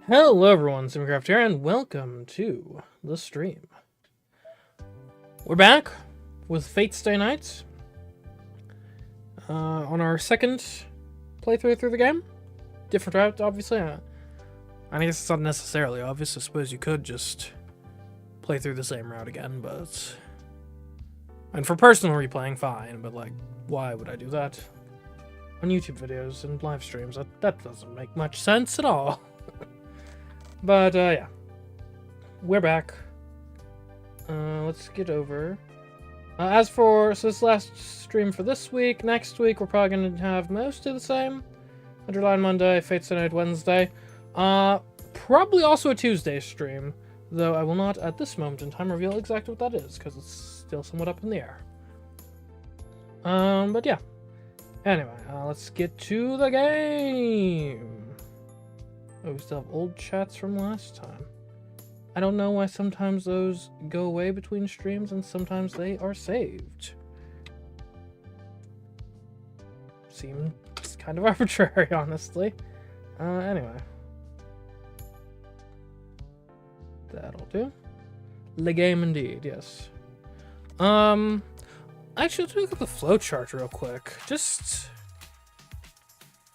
Hello everyone, CMeeCraft here, and welcome to the stream. We're back with Fate Stay Night on our second playthrough through the game. Different route, obviously. I guess it's not necessarily obvious. I suppose you could just play through the same route again, but... And for personal replaying, fine, but like, why would I do that? On YouTube videos and live streams, that doesn't make much sense at all. But, yeah. We're back. Let's get over. As for, so this last stream for this week, next week we're probably going to have mostly the same. Underline Monday, Fate Stay Night Wednesday. Probably also a Tuesday stream, though I will not at this moment in time reveal exactly what that is, because it's still somewhat up in the air. But yeah. Anyway, let's get to the game! Oh, we still have old chats from last time. I don't know why sometimes those go away between streams and sometimes they are saved. Seems kind of arbitrary, honestly. Anyway. That'll do. The game indeed, yes. Actually, let's look at the flowchart real quick. Just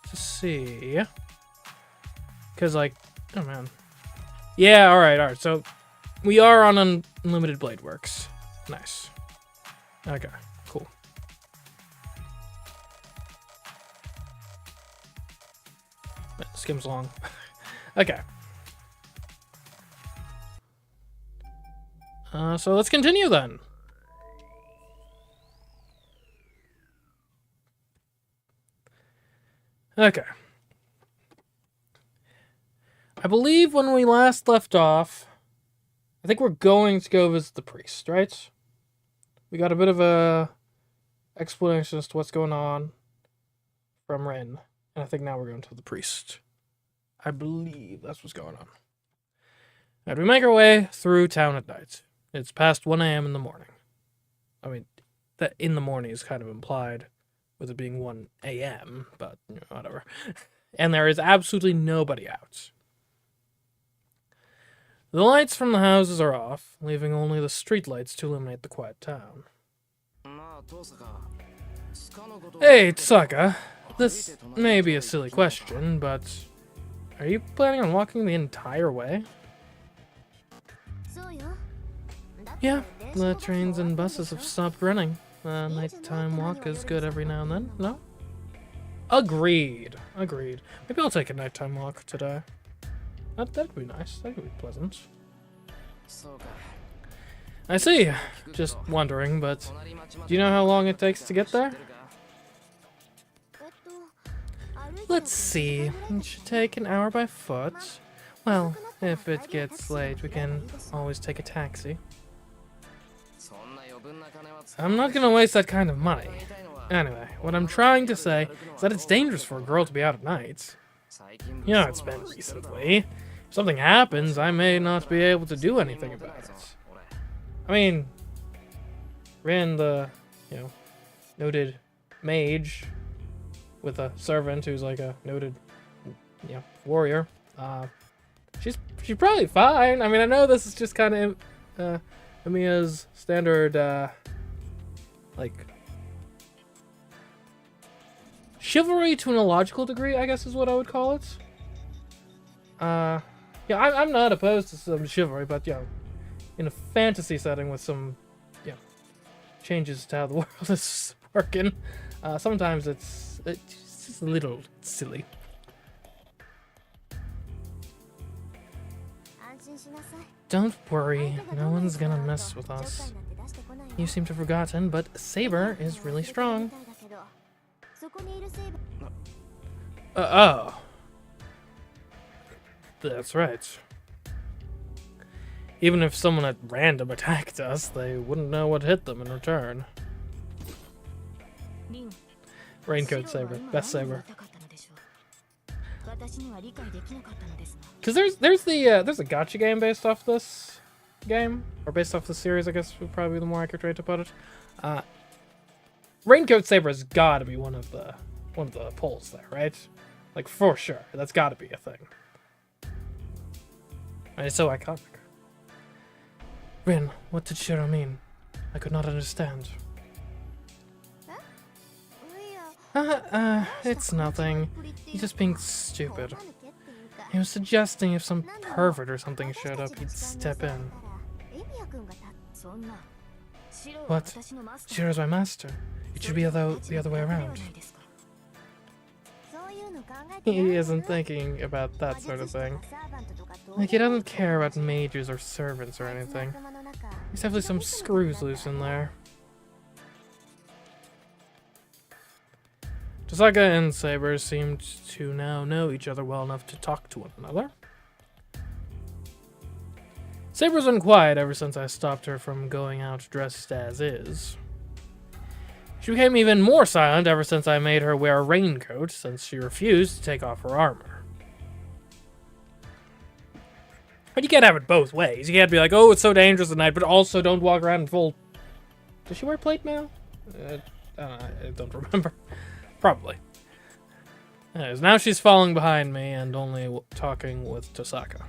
to see. Because, like, oh man. Yeah, alright. So, we are on Unlimited Blade Works. Nice. Okay, cool. That skims along. Okay. So let's continue then. Okay. I believe when we last left off, I think we're going to go visit the priest, right? We got a bit of a explanation as to what's going on from Rin, and I think now we're going to the priest. I believe that's what's going on. And we make our way through town at night. It's past 1 a.m. in the morning. I mean, that in the morning is kind of implied with it being 1 a.m., but you know, whatever. And there is absolutely nobody out. The lights from the houses are off, leaving only the streetlights to illuminate the quiet town. Hey, Tsaka. This may be a silly question, but are you planning on walking the entire way? Yeah, the trains and buses have stopped running. Nighttime walk is good every now and then, no? Agreed. Maybe I'll take a nighttime walk today. That'd be nice. That could be pleasant. I see. Just wondering, but do you know how long it takes to get there? Let's see. It should take an hour by foot. Well, if it gets late, we can always take a taxi. I'm not gonna waste that kind of money. Anyway, what I'm trying to say is that it's dangerous for a girl to be out at night. You know, it's been recently. If something happens, I may not be able to do anything about it. I mean, Rin, the, noted mage with a servant who's like a noted, warrior, she's probably fine. I mean, I know this is just kind of Amiya's standard, like, chivalry to an illogical degree, I guess is what I would call it. Yeah, I'm not opposed to some chivalry, but, in a fantasy setting with some, changes to how the world is working, sometimes it's just a little silly. Don't worry, no one's gonna mess with us. You seem to have forgotten, but Saber is really strong. Oh. That's right. Even if someone at random attacked us, they wouldn't know what hit them in return. Raincoat Saber. Best Saber. Because there's a gacha game based off this game, or based off the series, I guess would probably be the more accurate way to put it. Raincoat Saber has got to be one of the polls there, right? Like for sure, that's got to be a thing. It's so iconic. Rin, what did Shiro mean? I could not understand. It's nothing. He's just being stupid. He was suggesting if some pervert or something showed up, he'd step in. What? Shiro's my master. It should be the other way around. He isn't thinking about that sort of thing. Like, he doesn't care about mages or servants or anything. There's definitely some screws loose in there. Tosaka and Saber seemed to now know each other well enough to talk to one another. Saber's been quiet ever since I stopped her from going out dressed as is. She became even more silent ever since I made her wear a raincoat, since she refused to take off her armor. But you can't have it both ways. You can't be like, oh, it's so dangerous at night, but also don't walk around in full... Does she wear plate mail? I don't remember. Probably. Anyways, now she's falling behind me and only talking with Tosaka.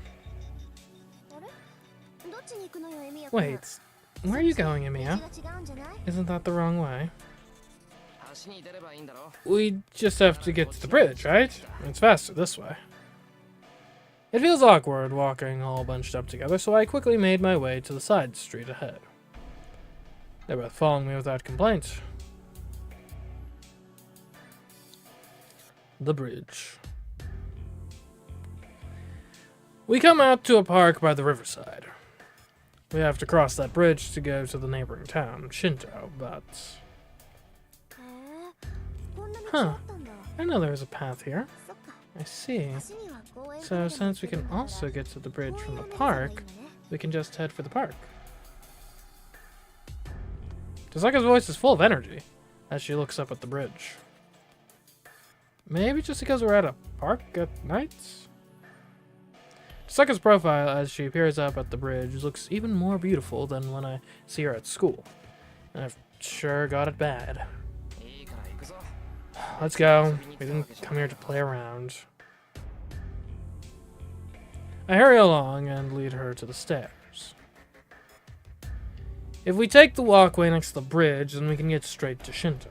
Wait, where are you going, Emiya? Isn't that the wrong way? We just have to get to the bridge, right? It's faster this way. It feels awkward walking all bunched up together, so I quickly made my way to the side street ahead. They're both following me without complaint. The bridge. We come out to a park by the riverside. We have to cross that bridge to go to the neighboring town, Shinto, but... Huh. I know there's a path here. I see. So since we can also get to the bridge from the park, we can just head for the park. Tosaka's voice is full of energy as she looks up at the bridge. Maybe just because we're at a park at night? Tosaka's profile as she appears up at the bridge looks even more beautiful than when I see her at school. And I've sure got it bad. Let's go. We didn't come here to play around. I hurry along and lead her to the stairs. If we take the walkway next to the bridge, then we can get straight to Shinto.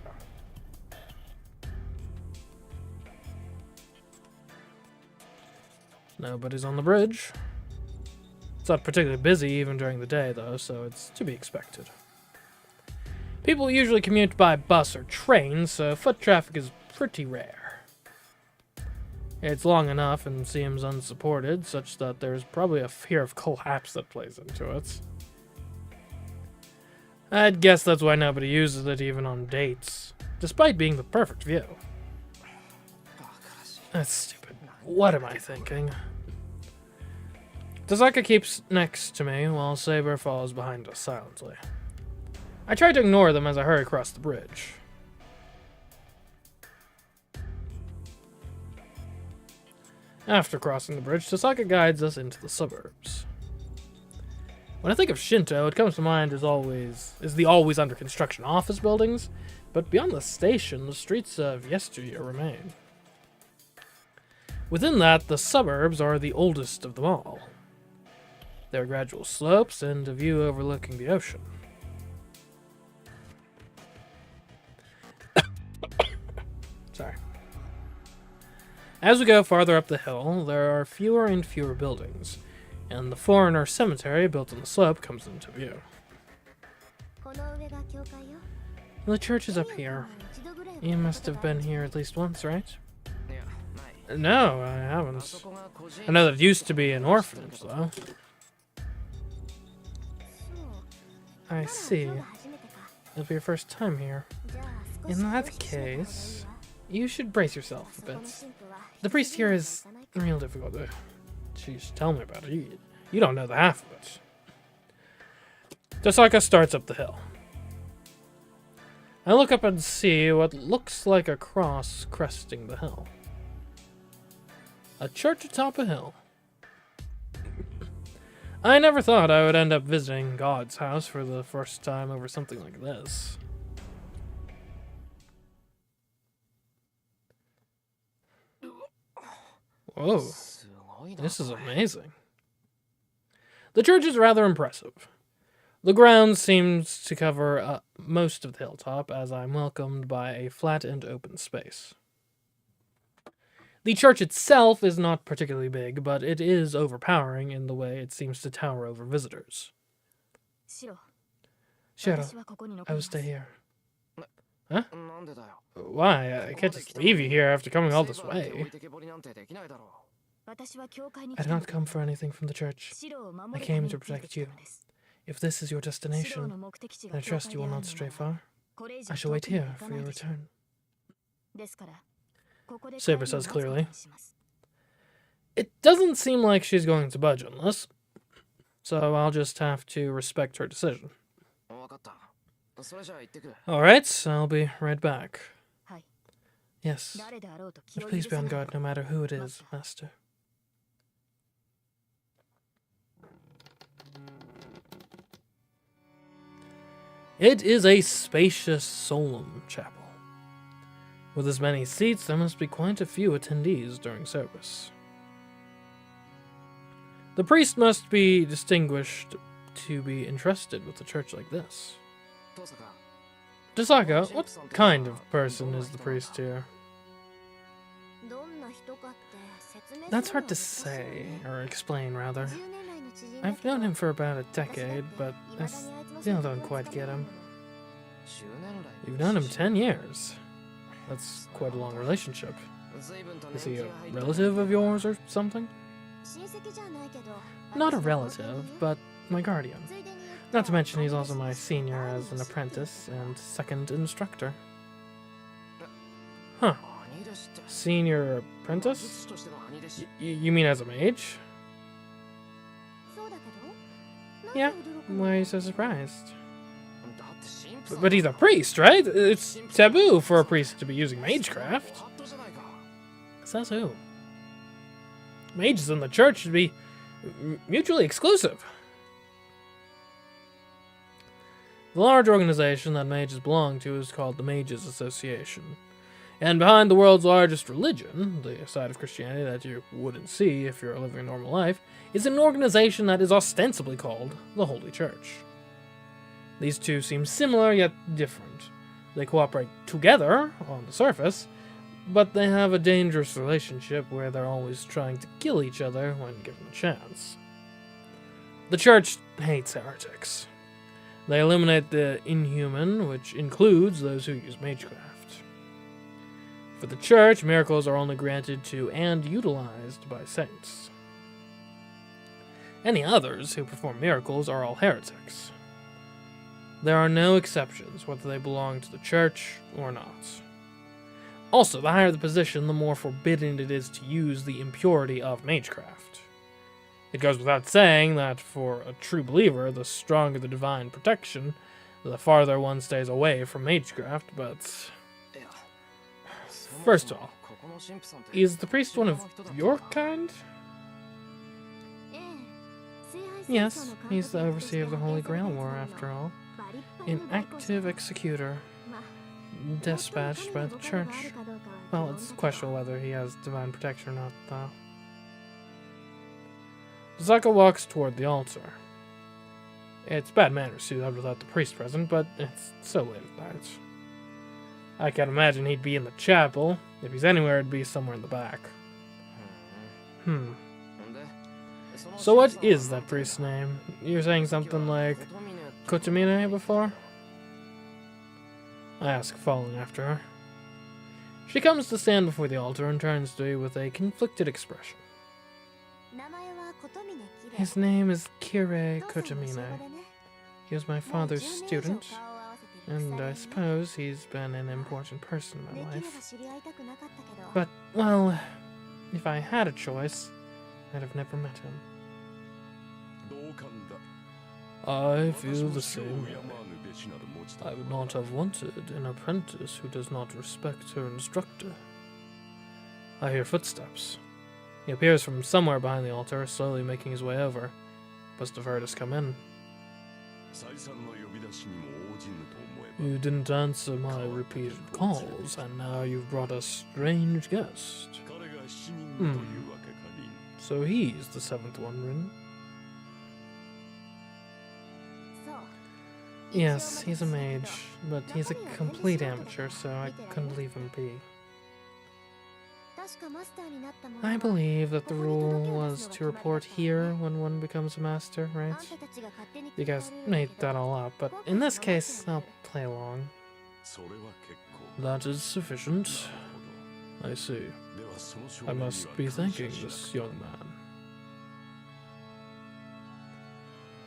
Nobody's on the bridge. It's not particularly busy even during the day, though, so it's to be expected. People usually commute by bus or train, so foot traffic is pretty rare. It's long enough and seems unsupported, such that there's probably a fear of collapse that plays into it. I'd guess that's why nobody uses it even on dates, despite being the perfect view. That's stupid. What am I thinking? Tosaka keeps next to me, while Saber follows behind us silently. I try to ignore them as I hurry across the bridge. After crossing the bridge, Tosaka guides us into the suburbs. When I think of Shinto, what comes to mind is the always under construction office buildings, but beyond the station, the streets of yesteryear remain. Within that, the suburbs are the oldest of them all. There are gradual slopes and a view overlooking the ocean. Sorry. As we go farther up the hill, there are fewer and fewer buildings, and the foreigner cemetery built on the slope comes into view. The church is up here. You must have been here at least once, right? No, I haven't. I know that it used to be an orphanage, though. I see. It'll be your first time here. In that case, you should brace yourself a bit. The priest here is real difficult. Jeez, tell me about it. You don't know the half of it. Tosaka starts up the hill. I look up and see what looks like a cross cresting the hill. A church atop a hill. I never thought I would end up visiting God's house for the first time over something like this. Whoa, this is amazing. The church is rather impressive. The ground seems to cover most of the hilltop, as I'm welcomed by a flat and open space. The church itself is not particularly big, but it is overpowering in the way it seems to tower over visitors. Shiro, I will stay here. Huh? Why? I can't just leave you here after coming all this way. I did not come for anything from the church. I came to protect you. If this is your destination, then I trust you will not stray far. I shall wait here for your return. Saber says clearly. It doesn't seem like she's going to budge on this, so I'll just have to respect her decision. Alright, I'll be right back. Yes, but please be on guard no matter who it is, Master. It is a spacious, solemn chapel. With as many seats, there must be quite a few attendees during service. The priest must be distinguished to be entrusted with a church like this. Tosaka, what kind of person is the priest here? That's hard to say, or explain, rather. I've known him for about a decade, but I still don't quite get him. You've known him 10 years. That's quite a long relationship. Is he a relative of yours or something? Not a relative, but my guardian. Not to mention he's also my senior as an apprentice and second instructor. Huh. Senior apprentice? You mean as a mage? Yeah, why are you so surprised? But he's a priest, right? It's taboo for a priest to be using magecraft. Says who? Mages in the church should be mutually exclusive. The large organization that mages belong to is called the Mages Association. And behind the world's largest religion, the side of Christianity that you wouldn't see if you're living a normal life, is an organization that is ostensibly called the Holy Church. These two seem similar yet different. They cooperate together on the surface, but they have a dangerous relationship where they're always trying to kill each other when given a chance. The church hates heretics. They eliminate the inhuman, which includes those who use magecraft. For the church, miracles are only granted to and utilized by saints. Any others who perform miracles are all heretics. There are no exceptions, whether they belong to the church or not. Also, the higher the position, the more forbidden it is to use the impurity of magecraft. It goes without saying that for a true believer, the stronger the divine protection, the farther one stays away from magecraft, but... First of all, is the priest one of your kind? Yes, he's the overseer of the Holy Grail War, after all. An active executor, dispatched by the church. Well, it's questionable whether he has divine protection or not, though. Zaka walks toward the altar. It's bad manners to do that without the priest present, but it's so late at night. I can't imagine he'd be in the chapel. If he's anywhere, it'd be somewhere in the back. So what is that priest's name? You were saying something like Kotomine before? I ask, following after her. She comes to stand before the altar and turns to me with a conflicted expression. His name is Kirei Kotomine. He was my father's student, and I suppose he's been an important person in my life. But, well, if I had a choice, I'd have never met him. I feel the same way. I would not have wanted an apprentice who does not respect her instructor. I hear footsteps. He appears from somewhere behind the altar, slowly making his way over. Must have heard us come in. You didn't answer my repeated calls, and now you've brought a strange guest. So he's the seventh one, Rin? Yes, he's a mage, but he's a complete amateur, so I couldn't leave him be. I believe that the rule was to report here when one becomes a master, right? You guys made that all up, but in this case, I'll play along. That is sufficient. I see. I must be thanking this young man.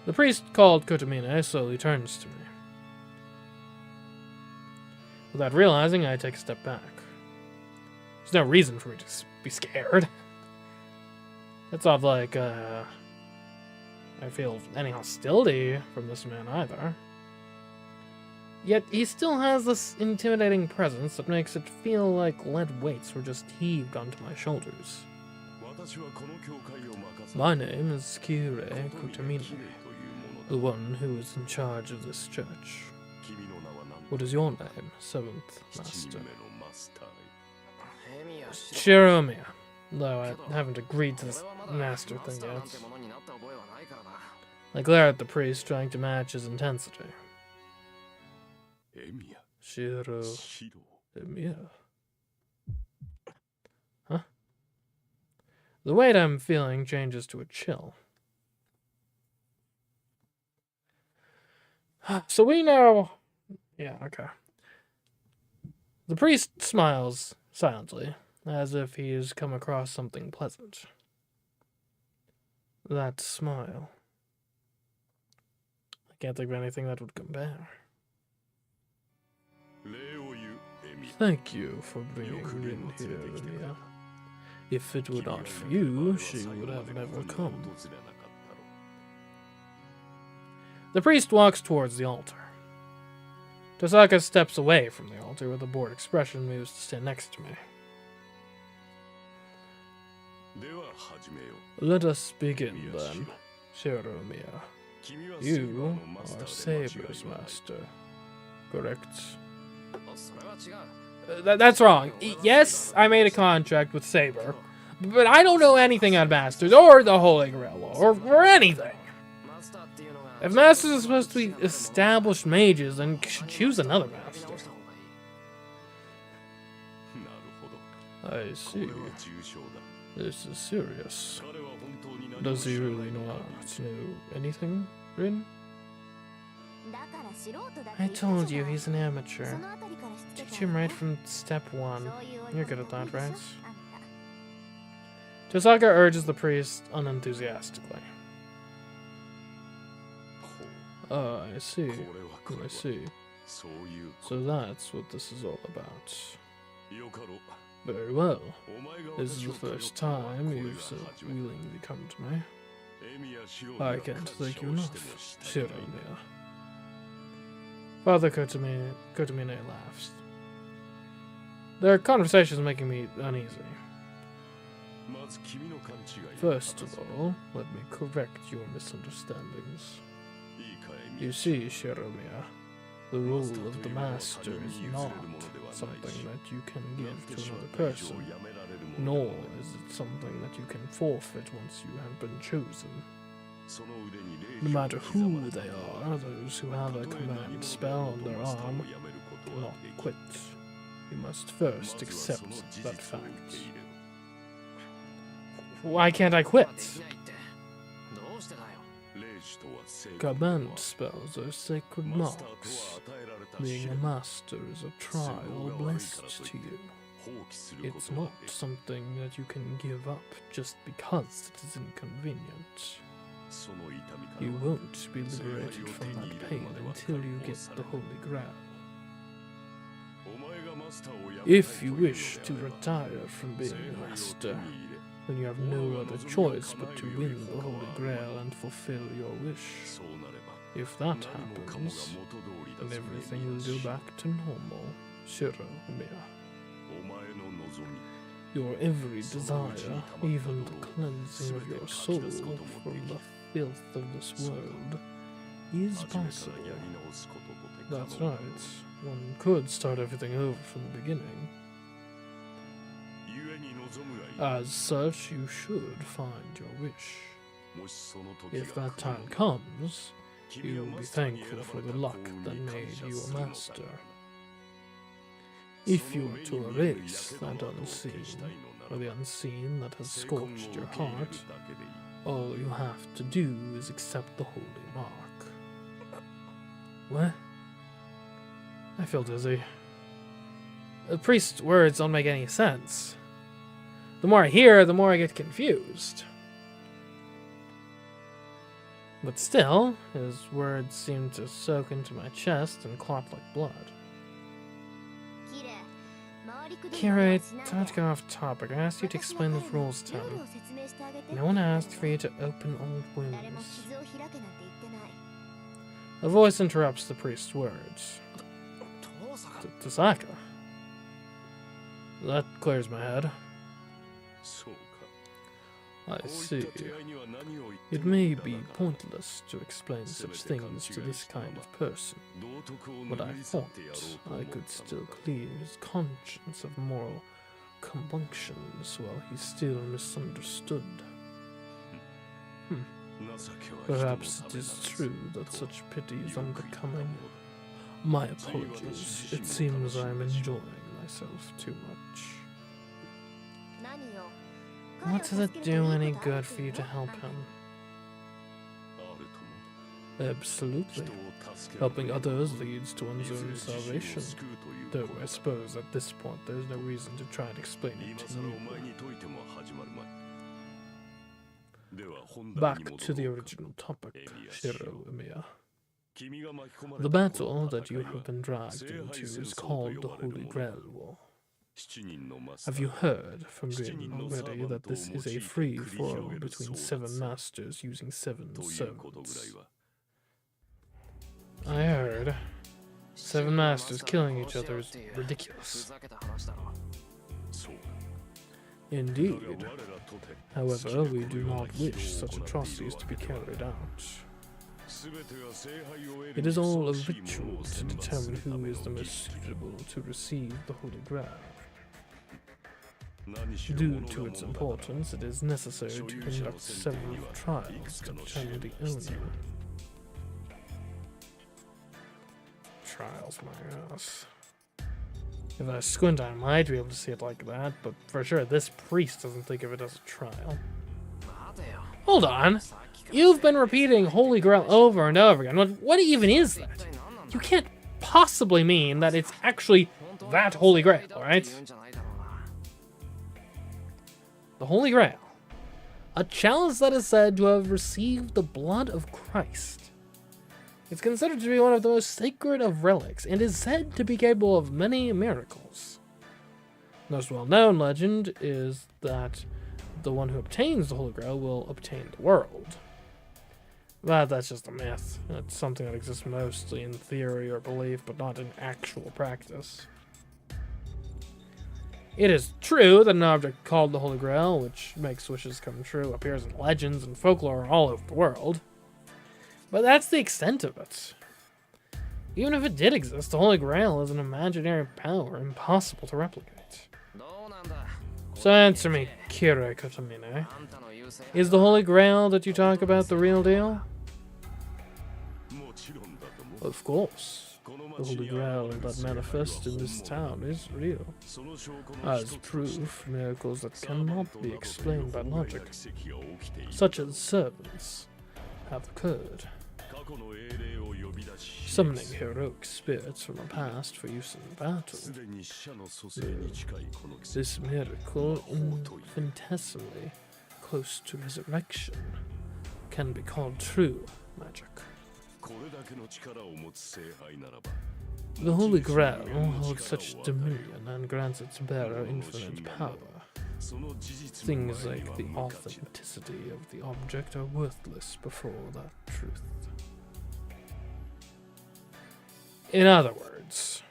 The priest called Kotomine slowly turns to me. Without realizing, I take a step back. There's no reason for me to be scared. It's not like, I feel any hostility from this man either. Yet he still has this intimidating presence that makes it feel like lead weights were just heaved onto my shoulders. My name is Kire Kotomine, the one who is in charge of this church. What is your name, seventh master? Shiromiya, though I haven't agreed to this master thing yet. I glare at the priest, trying to match his intensity. Shiromiya. Huh? The weight I'm feeling changes to a chill. So we know... Yeah, okay. The priest smiles silently, as if he has come across something pleasant. That smile. I can't think of anything that would compare. Thank you for bringing her in here, Mia. If it were not for you, she would have never come. The priest walks towards the altar. Tosaka steps away from the altar with a bored expression and moves to stand next to me. Let us begin then, Shiromiya. You are Saber's master, correct? That's wrong. Yes, I made a contract with Saber, but I don't know anything on Masters or the Holy Grail or anything. If Masters are supposed to be established mages, then you should choose another Master. I see. This is serious. Does he really not know anything, Rin? I told you he's an amateur. Teach him right from step one. You're good at that, right? Tosaka urges the priest unenthusiastically. Oh, I see. I see. So that's what this is all about. Very well. This is the first time you've so willingly come to me. I can't thank you enough, Shiromiya. Father Kotomine laughs. Their conversation is making me uneasy. First of all, let me correct your misunderstandings. You see, Shiromiya, the rule of the master is not something that you can give to another person, nor is it something that you can forfeit once you have been chosen. No matter who they are, those who have a command spell on their arm cannot quit. You must first accept that fact. Why can't I quit? Command spells are sacred marks. Being a master is a trial blessed to you. It's not something that you can give up just because it is inconvenient. You won't be liberated from that pain until you get the Holy Grail. If you wish to retire from being a master, then you have no other choice but to win the Holy Grail and fulfill your wish. If that happens, then everything will go back to normal, Shiromiya. Your every desire, even the cleansing of your soul from the filth of this world, is possible. That's right, one could start everything over from the beginning. As such, you should find your wish. If that time comes, You will be thankful for the luck that made you a master. If you are to erase that unseen, or the unseen that has scorched your heart, all you have to do is accept the holy mark. What? I feel dizzy. The priest's words don't make any sense. The more I hear, the more I get confused. But still, his words seem to soak into my chest and clot like blood. Kira, not to go off topic, I asked you to explain the rules to me. No one asked for you to open old wounds. A voice interrupts the priest's words. Tasaka. That clears my head. I see. It may be pointless to explain such things to this kind of person, but I thought I could still clear his conscience of moral compunctions while he still misunderstood. Perhaps it is true that such pity is unbecoming. My apologies. It seems I am enjoying myself too much. What does it do any good for you to help him? Absolutely. Helping others leads to one's own salvation. Though I suppose at this point there's no reason to try and explain it to you. Back to the original topic, Shiro Emiya. The battle that you have been dragged into is called the Holy Grail War. Have you heard from Rin already that this is a free-for-all between 7 masters using 7 servants? I heard. 7 masters killing each other is ridiculous. Indeed. However, we do not wish such atrocities to be carried out. It is all a ritual to determine who is the most suitable to receive the Holy Grail. Due to its importance, it is necessary to conduct several trials to determine the owner. Trials, my ass. If I squint, I might be able to see it like that, but for sure this priest doesn't think of it as a trial. Hold on! You've been repeating Holy Grail over and over again. What even is that? You can't possibly mean that it's actually that Holy Grail, right? The Holy Grail. A chalice that is said to have received the blood of Christ. It's considered to be one of the most sacred of relics, and is said to be capable of many miracles. The most well-known legend is that the one who obtains the Holy Grail will obtain the world. But that's just a myth. It's something that exists mostly in theory or belief, but not in actual practice. It is true that an object called the Holy Grail, which makes wishes come true, appears in legends and folklore all over the world. But that's the extent of it. Even if it did exist, the Holy Grail is an imaginary power impossible to replicate. So answer me, Kira Kotomine. Is the Holy Grail that you talk about the real deal? Of course. The Holy Grail that manifests in this town is real. As proof, miracles that cannot be explained by logic, such as servants, have occurred. Summoning heroic spirits from the past for use in battle. This miracle, infinitesimally close to resurrection, can be called true magic. The Holy Grail holds such dominion and grants its bearer infinite power. Things like the authenticity of the object are worthless before that truth. In other words,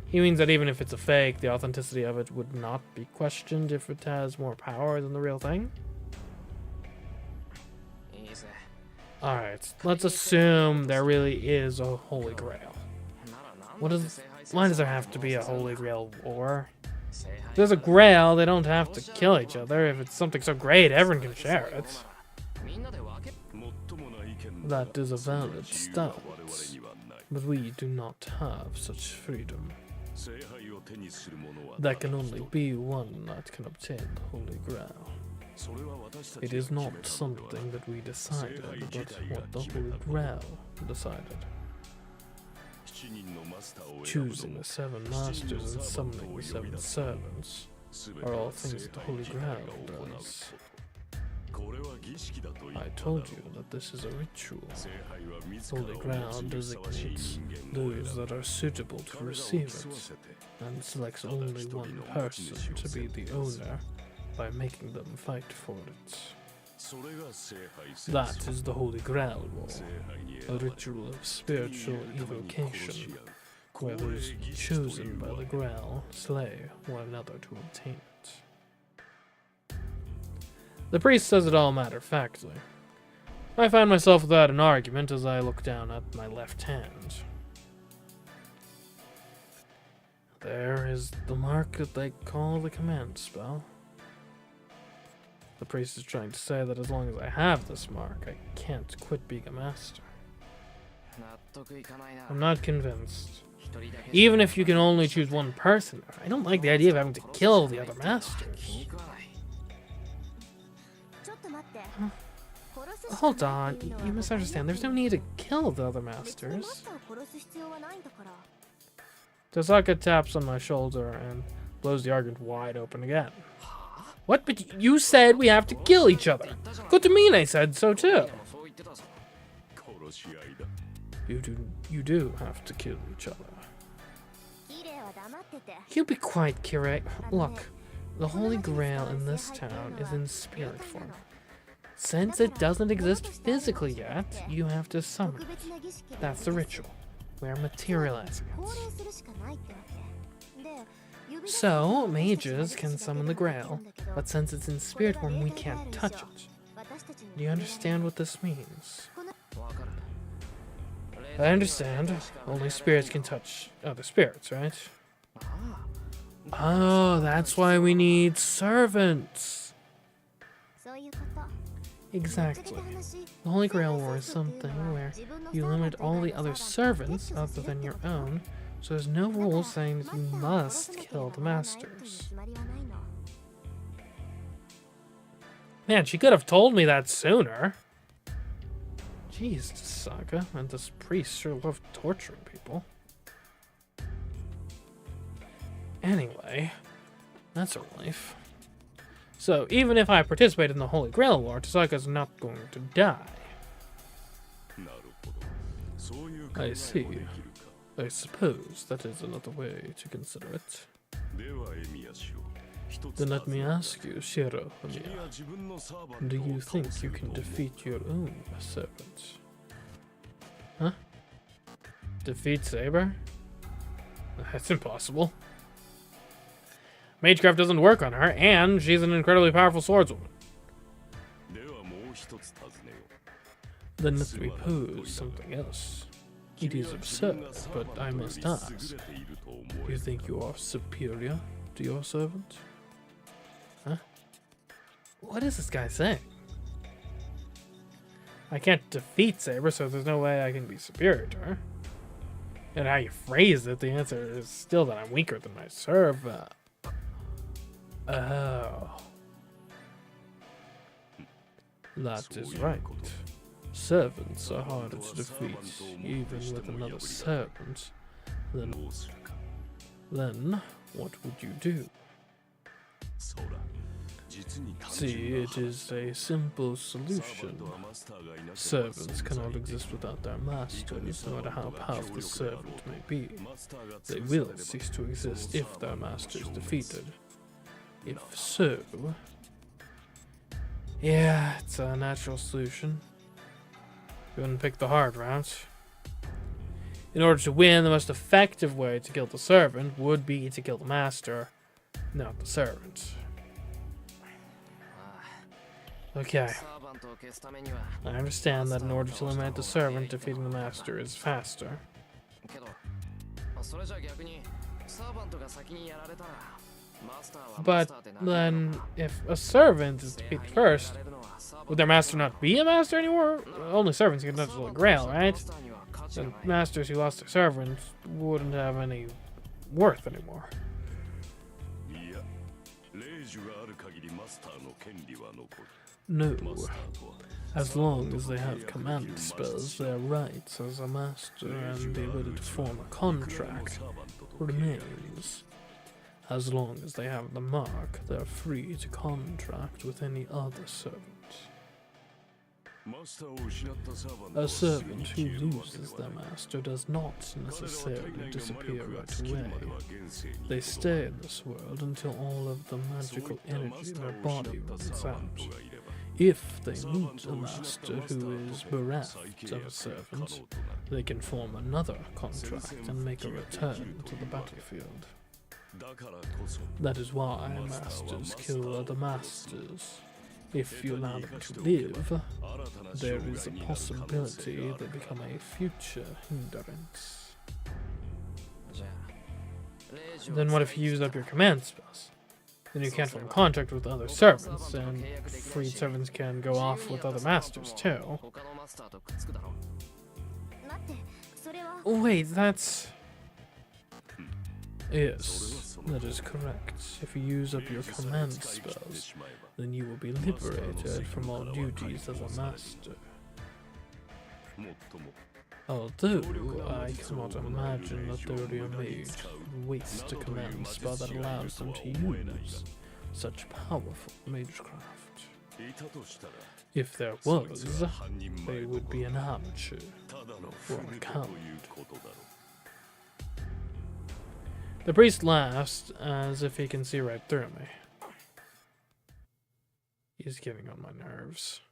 he means that even if it's a fake, the authenticity of it would not be questioned if it has more power than the real thing? Alright, let's assume there really is a Holy Grail. Why does there have to be a Holy Grail war? If there's a Grail, they don't have to kill each other. If it's something so great, everyone can share it. That is a valid stance, but we do not have such freedom. There can only be one that can obtain the Holy Grail. It is not something that we decided, but what the Holy Grail decided. Choosing the 7 masters and summoning the 7 servants are all things that the Holy Grail does. I told you that this is a ritual. Holy Grail designates those that are suitable to receive it, and selects only one person to be the owner by making them fight for it. That is the Holy Grail War, a ritual of spiritual evocation, where those chosen by the Grail slay one another to obtain it. The priest says it all matter-of-factly. I find myself without an argument as I look down at my left hand. There is the mark that they call the command spell. The priest is trying to say that as long as I have this mark, I can't quit being a master. I'm not convinced. Even if you can only choose one person, I don't like the idea of having to kill the other masters. Huh? Hold on, you misunderstand. There's no need to kill the other masters. Tasaka taps on my shoulder and blows the argument wide open again. What? But you said we have to kill each other. Good to mean I said so too. You do have to kill each other. You be quiet, Kirei. Look, the Holy Grail in this town is in spirit form. Since it doesn't exist physically yet, you have to summon it. That's the ritual. We're materializing it. So, mages can summon the Grail, but since it's in spirit form, we can't touch it. Do you understand what this means? I understand. Only spirits can touch other spirits, right? Oh, that's why we need servants. Exactly. The Holy Grail War is something where you limit all the other servants other than your own, so there's no rule saying that you must kill the masters. Man, she could have told me that sooner. Jeez, Tasaka and this priest sure love torturing people. Anyway, that's a relief. So, even if I participate in the Holy Grail War, Tasaka's not going to die. I see. I suppose that is another way to consider it. Then let me ask you, Shiro Hamiya, do you think you can defeat your own servant? Huh? Defeat Saber? That's impossible. CMeeCraft doesn't work on her, and she's an incredibly powerful swordswoman. Then let me pose something else. It is absurd, but I must ask. Do you think you are superior to your servant? Huh? What is this guy saying? I can't defeat Saber, so there's no way I can be superior to her. And how you phrase it, the answer is still that I'm weaker than my servant. Oh. That is right. Servants are harder to defeat, even with another servant. Then what would you do? See, it is a simple solution. Servants cannot exist without their masters, no matter how powerful the servant may be. They will cease to exist if their master is defeated. If so... Yeah, it's a natural solution. You wouldn't pick the hard route. In order to win, the most effective way to kill the servant would be to kill the master, not the servant. Okay. I understand that in order to eliminate the servant, defeating the master is faster. But then, if a servant is defeated first, would their master not be a master anymore? Only servants can touch the Holy Grail, right? Then masters who lost their servants wouldn't have any worth anymore. No. As long as they have command spells, their rights as a master and the ability to form a contract remains. As long as they have the mark, they're free to contract with any other servant. A servant who loses their master does not necessarily disappear right away. They stay in this world until all of the magical energy in their body runs out. If they meet a master who is bereft of a servant, they can form another contract and make a return to the battlefield. That is why masters kill other masters. If you allow them to live, there is a possibility they become a future hindrance. Then what if you use up your command spells? Then you can't form contact with other servants, and freed servants can go off with other masters too. Wait, that's... Yes, that is correct. If you use up your command spells, then you will be liberated from all duties as a master. Although, I cannot imagine that the warrior mage would waste a command spell that allows them to use such powerful magecraft. If there was, they would be an amateur or a coward. The priest laughs as if he can see right through me. He's getting on my nerves.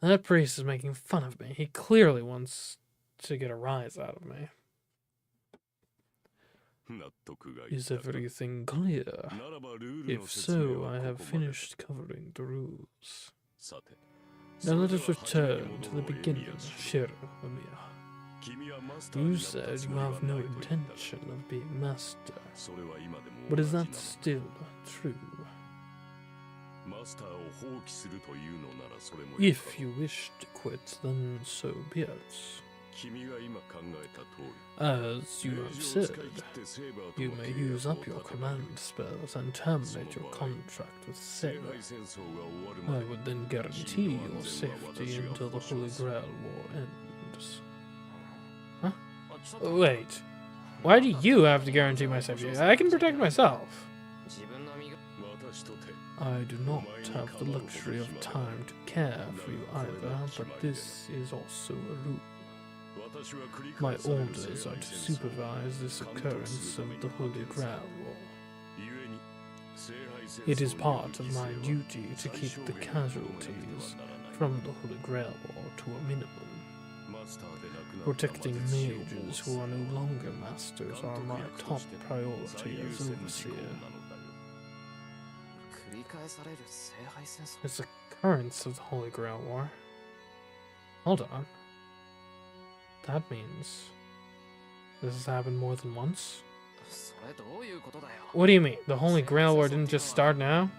That priest is making fun of me. He clearly wants to get a rise out of me. Is everything clear? If so, I have finished covering the rules. Now let us return to the beginning, Shiro Amiya. You said you have no intention of being master, but is that still true? If you wish to quit, then so be it. As you have said, you may use up your command spells and terminate your contract with Sailor. I would then guarantee your safety until the Holy Grail War ends. Huh? Wait, why do you have to guarantee my safety? I can protect myself. I do not have the luxury of time to care for you either, but this is also a rule. My orders are to supervise this occurrence of the Holy Grail War. It is part of my duty to keep the casualties from the Holy Grail War to a minimum. Protecting mages who are no longer masters are my top priority as overseer. It's the occurrence of the Holy Grail War. Hold on. That means this has happened more than once? What do you mean? The Holy Grail War didn't just start now?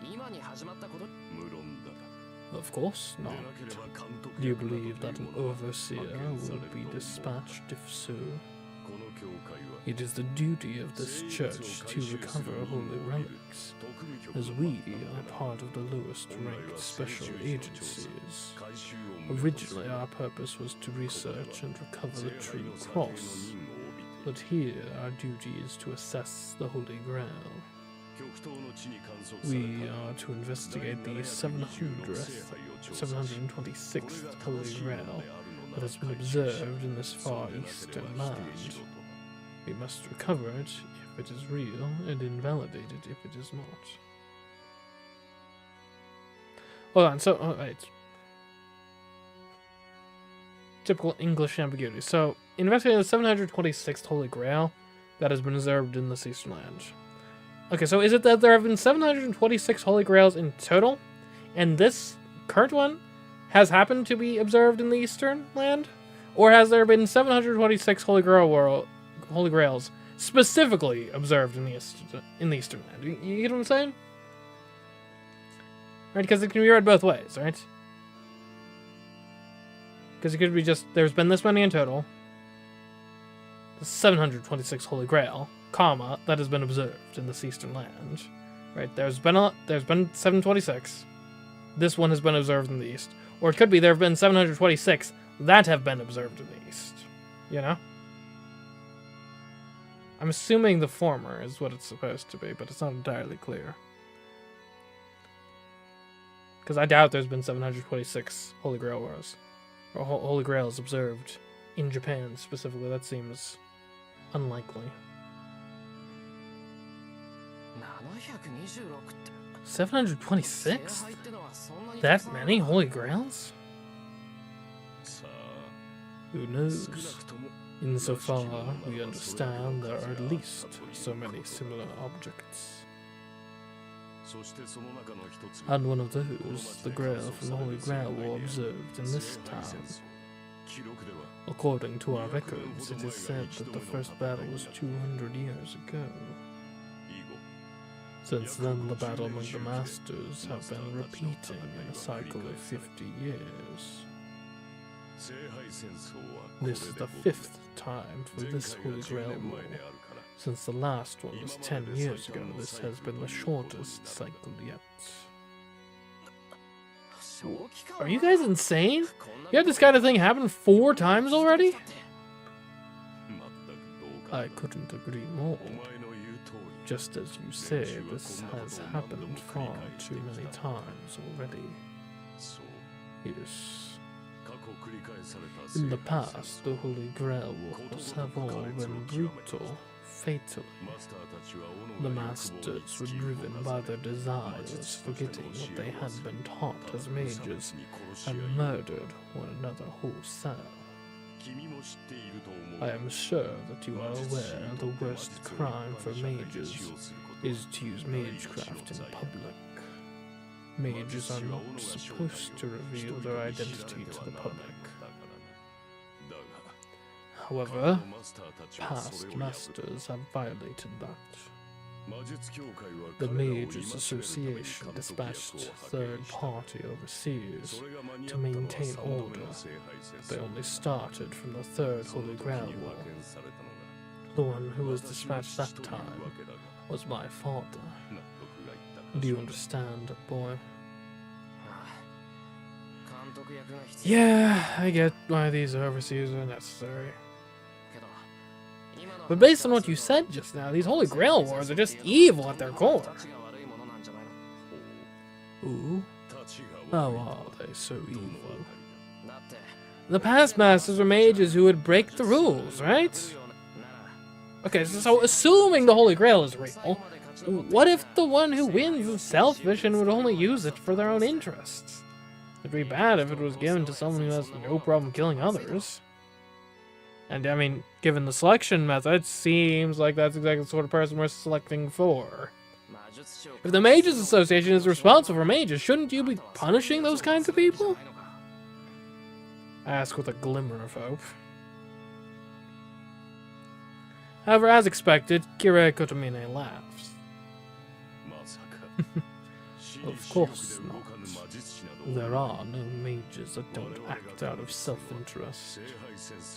Of course not. Do you believe that an overseer will be dispatched if so? It is the duty of this church to recover holy relics, as we are part of the lowest ranked special agencies. Originally our purpose was to research and recover the true cross, but here our duty is to assess the Holy Grail. We are to investigate the 726th Holy Grail that has been observed in this far eastern land. We must recover it if it is real, and invalidate it if it is not. Hold on, so, oh, wait. Typical English ambiguity. So, investigate the 726th Holy Grail that has been observed in this eastern land. Okay, so is it that there have been 726 Holy Grails in total, and this current one has happened to be observed in the eastern land? Or has there been 726 Holy Grails specifically observed in the Eastern Land. You get what I'm saying? Right, because it can be read both ways, right? Because it could be just, there's been this many in total. The 726 Holy Grail, comma, that has been observed in this Eastern Land. Right, there's been 726. This one has been observed in the East. Or it could be there have been 726 that have been observed in the East. You know? I'm assuming the former is what it's supposed to be, but it's not entirely clear. Because I doubt there's been 726 Holy Grail Wars. Or Holy Grails observed in Japan specifically. That seems unlikely. 726? That many Holy Grails? Who knows? Insofar we understand, there are at least so many similar objects. And one of those, the Grail from the Holy Grail War observed in this town. According to our records, it is said that the first battle was 200 years ago. Since then, the battle among the Masters have been repeating in a cycle of 50 years. This is the 5th time for this Holy Grail War. Since the last one was 10 years ago, this has been the shortest cycle yet. Are you guys insane? You had this kind of thing happen 4 times already? I couldn't agree more. Just as you say, this has happened far too many times already. Yes. In the past, the Holy Grail Wars have all been brutal, fatal. The Masters were driven by their desires, forgetting what they had been taught as mages, and murdered one another wholesale. I am sure that you are aware the worst crime for mages is to use MeeCraft in public. Mages are not supposed to reveal their identity to the public. However, past masters have violated that. The Mages Association dispatched third party overseas to maintain order. They only started from the Third Holy Grail War. The one who was dispatched that time was my father. Do you understand, boy? Yeah, I get why these overseas are necessary. But based on what you said just now, these Holy Grail Wars are just evil at their core. Ooh, how are they so evil? The past masters were mages who would break the rules, right? Okay, so assuming the Holy Grail is real, what if the one who wins is selfish and would only use it for their own interests? It'd be bad if it was given to someone who has no problem killing others. And I mean, given the selection method, seems like that's exactly the sort of person we're selecting for. If the Mages Association is responsible for mages, shouldn't you be punishing those kinds of people? I ask with a glimmer of hope. However, as expected, Kirei Kotomine laughs. Of course not. There are no mages that don't act out of self-interest.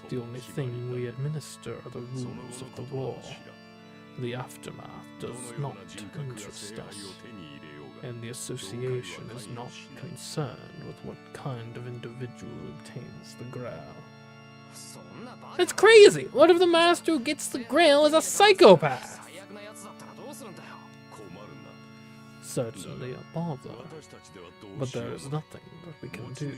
The only thing we administer are the rules of the war. The aftermath does not interest us, and the association is not concerned with what kind of individual obtains the Grail. That's crazy! What if the master who gets the Grail is a psychopath? Certainly a bother, but there is nothing that we can do.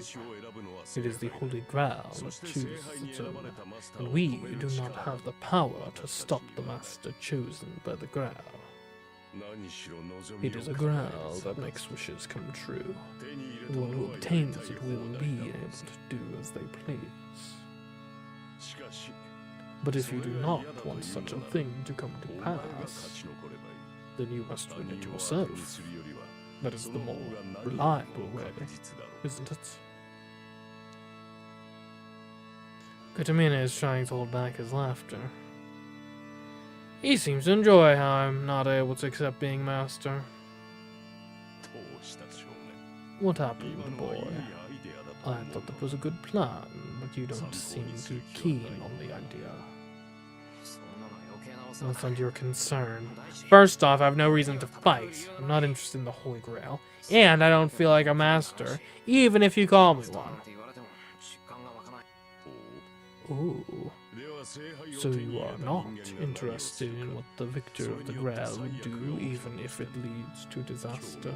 It is the Holy Grail that chooses its owner, and we do not have the power to stop the master chosen by the Grail. It is a Grail that makes wishes come true. The one who obtains it will be able to do as they please. But if you do not want such a thing to come to pass, then you must win it yourself. That is the more reliable way, isn't it? Kotomine is trying to hold back his laughter. He seems to enjoy how I'm not able to accept being master. What happened, boy? I thought that was a good plan, but you don't seem too keen on the idea. That's not your concern. First off, I have no reason to fight. I'm not interested in the Holy Grail. And I don't feel like a master, even if you call me one. Ooh. So you are not interested in what the victor of the Grail would do, even if it leads to disaster?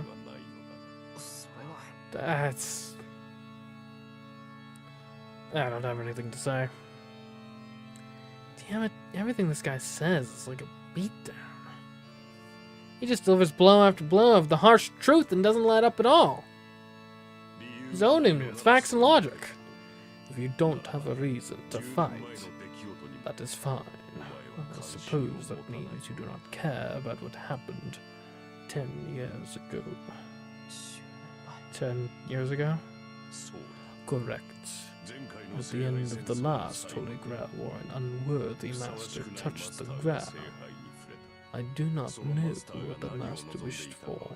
That's... I don't have anything to say. Damn it, everything this guy says is like a beatdown. He just delivers blow after blow of the harsh truth and doesn't let up at all. He's owning me with facts and logic. If you don't have a reason to fight, that is fine. I suppose that means you do not care about what happened 10 years ago. 10 years ago? Correct. At the end of the last Holy Grail War, an unworthy master touched the Grail. I do not know what the master wished for.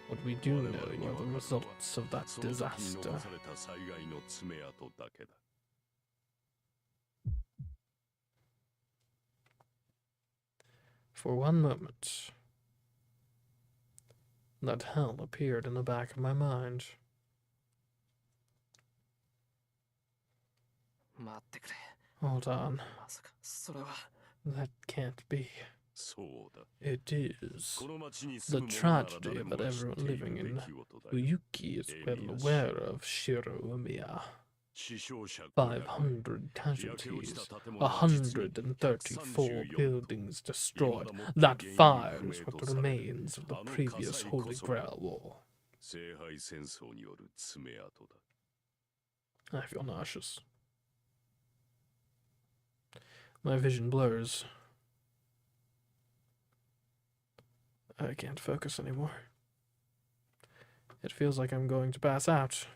What we do know are the results of that disaster. For one moment, that hell appeared in the back of my mind. Hold on. That can't be. It is. The tragedy that everyone living in Uyuki is well aware of, Shiro Umiya. 500 casualties, 134 buildings destroyed. That fires what remains of the previous Holy Grail War. I feel nauseous. My vision blurs. I can't focus anymore. It feels like I'm going to pass out.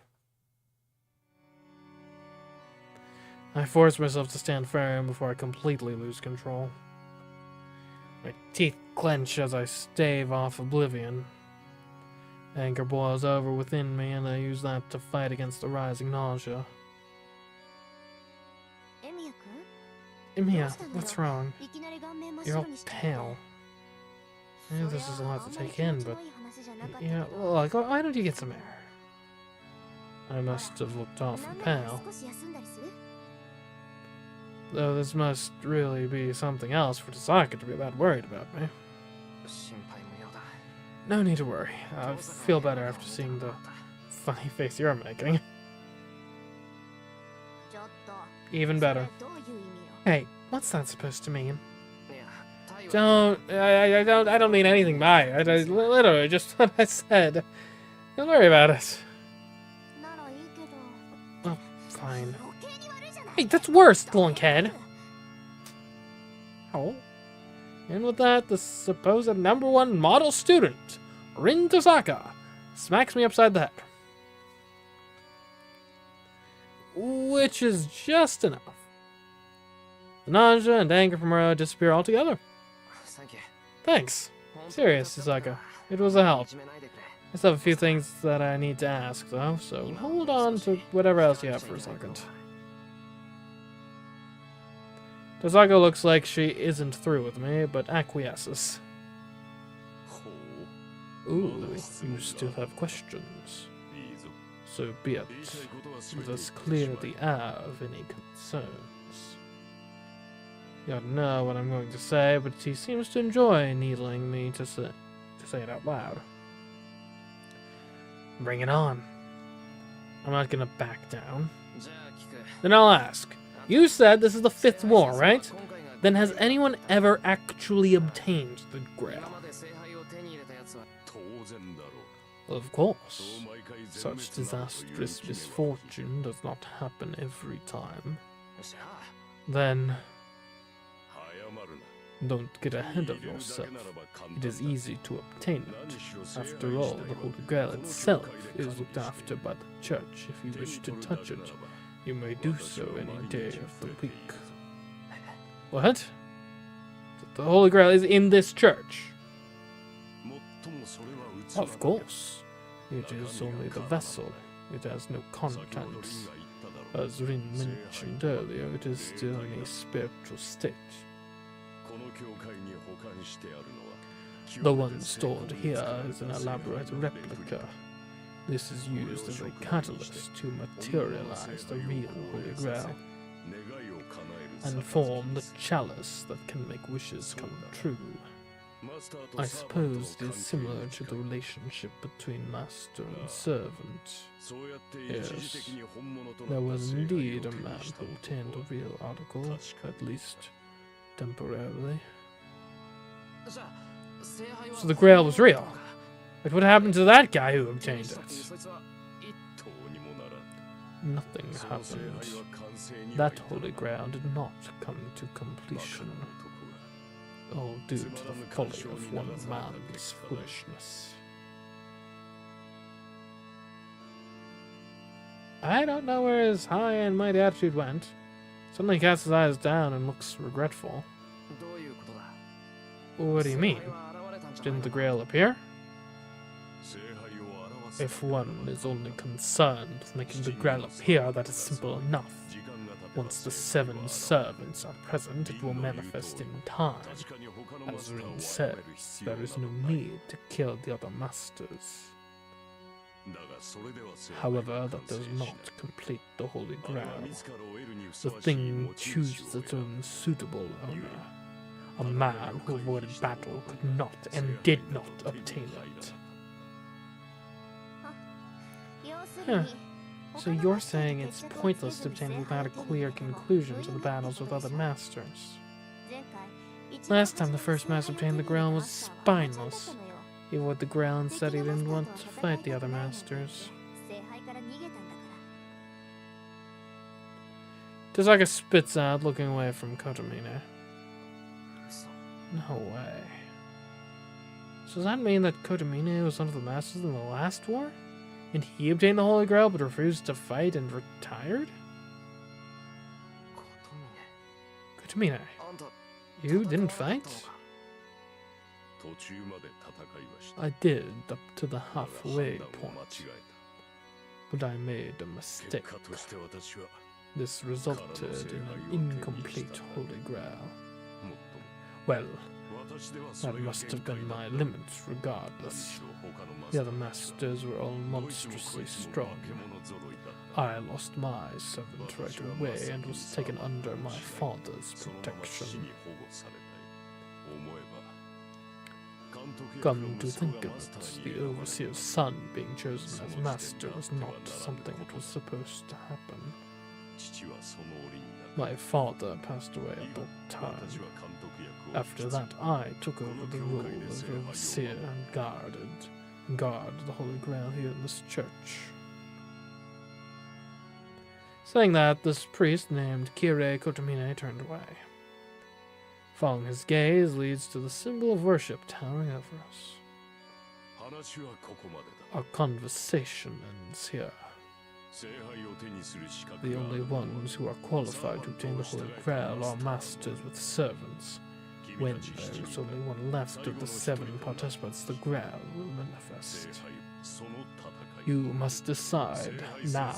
I force myself to stand firm before I completely lose control. My teeth clench as I stave off oblivion. Anger boils over within me, and I use that to fight against the rising nausea. Emiya, what's wrong? You're all pale. I know this is a lot to take in, but... Yeah, look, why don't you get some air? I must have looked awful pale. Though this must really be something else for Tasaka to be that worried about me. No need to worry. I feel better after seeing the funny face you're making. Even better. Hey, what's that supposed to mean? I don't mean anything by it. I literally just what I said. Don't worry about it. Oh, fine. Hey, that's worse, lunkhead. Oh. And with that, the supposed #1 model student, Rin Tasaka, smacks me upside the head. Which is just enough. The nausea and anger from Muro disappear altogether. Thanks. Serious, Tasaka. It was a help. I still have a few things that I need to ask, though, so hold on to whatever else you have for a second. Tasaka looks like she isn't through with me, but acquiesces. Ooh, you still have questions. So be it. Let us clear the air of any concerns. You don't know what I'm going to say, but he seems to enjoy needling me to say it out loud. Bring it on. I'm not gonna back down. Then I'll ask. You said this is the 5th war, right? Then has anyone ever actually obtained the Grail? Of course. Such disastrous misfortune does not happen every time. Then... don't get ahead of yourself. It is easy to obtain it. After all, the Holy Grail itself is looked after by the Church. If you wish to touch it, you may do so any day of the week. What? that the Holy Grail is in this church. Of course. It is only the vessel. It has no contents. As Rin mentioned earlier, it is still in a spiritual state. The one stored here is an elaborate replica. This is used as a catalyst to materialize the real Holy Grail and form the chalice that can make wishes come true. I suppose it is similar to the relationship between master and servant. Yes, there was indeed a man who obtained a real article, at least temporarily. So the Grail was real. But what happened to that guy who obtained it? Nothing happened. That Holy Grail did not come to completion. All due to the folly of one man's foolishness. I don't know where his high and mighty attitude went. Suddenly casts his eyes down and looks regretful. What do you mean? Didn't the Grail appear? If one is only concerned with making the Grail appear, that is simple enough. Once the 7 servants are present, it will manifest in time. As Rin says, there is no need to kill the other masters. However, that does not complete the Holy Grail. The thing chooses its own suitable owner. A man who avoided battle could not and did not obtain it. Huh. So you're saying it's pointless to obtain without a clear conclusion to the battles with other masters. Last time the first master obtained the Grail was spineless. He avoided the Grail and said he didn't want to fight the other masters. Tazaka spits out, looking away from Kotomine. No way. So does that mean that Kotomine was one of the masters in the last war? And he obtained the Holy Grail but refused to fight and retired? Kotomine, you didn't fight? I did up to the halfway point, but I made a mistake. This resulted in an incomplete Holy Grail. Well, that must have been my limit regardless. The other masters were all monstrously strong. I lost my servant right away and was taken under my father's protection. Come to think of it, the overseer's son being chosen as master was not something that was supposed to happen. My father passed away at that time. After that, I took over the role of overseer and guard the Holy Grail here in this church. Saying that, this priest named Kirei Kotomine turned away. Following his gaze leads to the symbol of worship towering over us. Our conversation ends here. The only ones who are qualified to obtain the Holy Grail are masters with servants. When there is only one left of the 7 participants, the Grail will manifest. You must decide now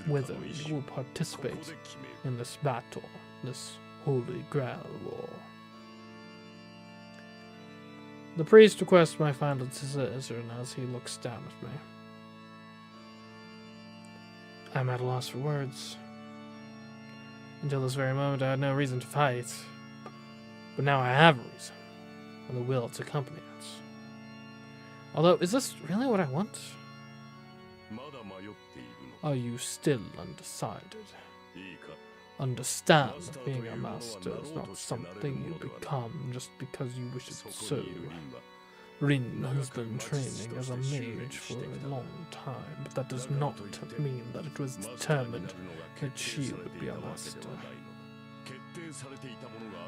whether you will participate in this battle, this Holy Grail war. The priest requests my final decision as he looks down at me. I'm at a loss for words. Until this very moment, I had no reason to fight. But now I have a reason, and the will to accompany it. Although, is this really what I want? Are you still undecided? Understand that being a master is not something you become just because you wish it so. Rin has been training as a mage for a long time, but that does not mean that it was determined that she would be a master.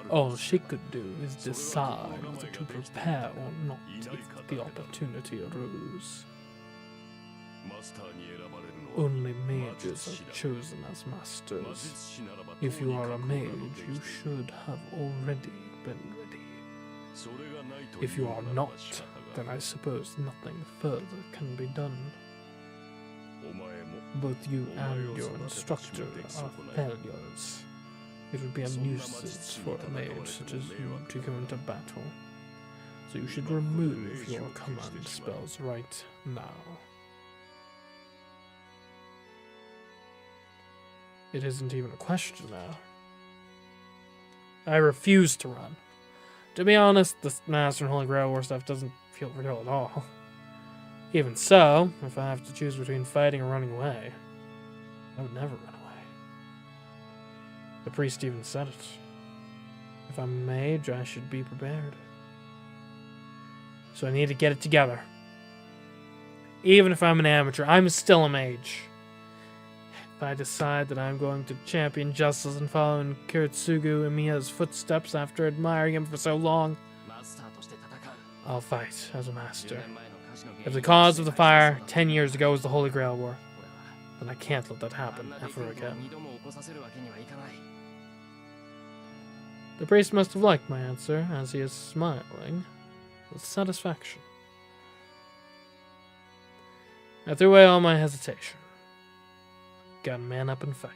All she could do is decide whether to prepare or not if the opportunity arose. Only mages are chosen as masters. If you are a mage, you should have already been ready. If you are not, then I suppose nothing further can be done. Both you and your instructor are failures. It would be a nuisance for a mage such as you to go into battle. So you should remove your command spells right now. It isn't even a question now. I refuse to run. To be honest, this Master and Holy Grail War stuff doesn't feel real at all. Even so, if I have to choose between fighting or running away, I would never run away. The priest even said it. If I'm a mage, I should be prepared. So I need to get it together. Even if I'm an amateur, I'm still a mage. If I decide that I'm going to champion justice and follow in Kiritsugu Emiya's footsteps after admiring him for so long, I'll fight as a master. If the cause of the fire 10 years ago was the Holy Grail War, then I can't let that happen ever again. The priest must have liked my answer, as he is smiling with satisfaction. I threw away all my hesitation. Got a man up and fight.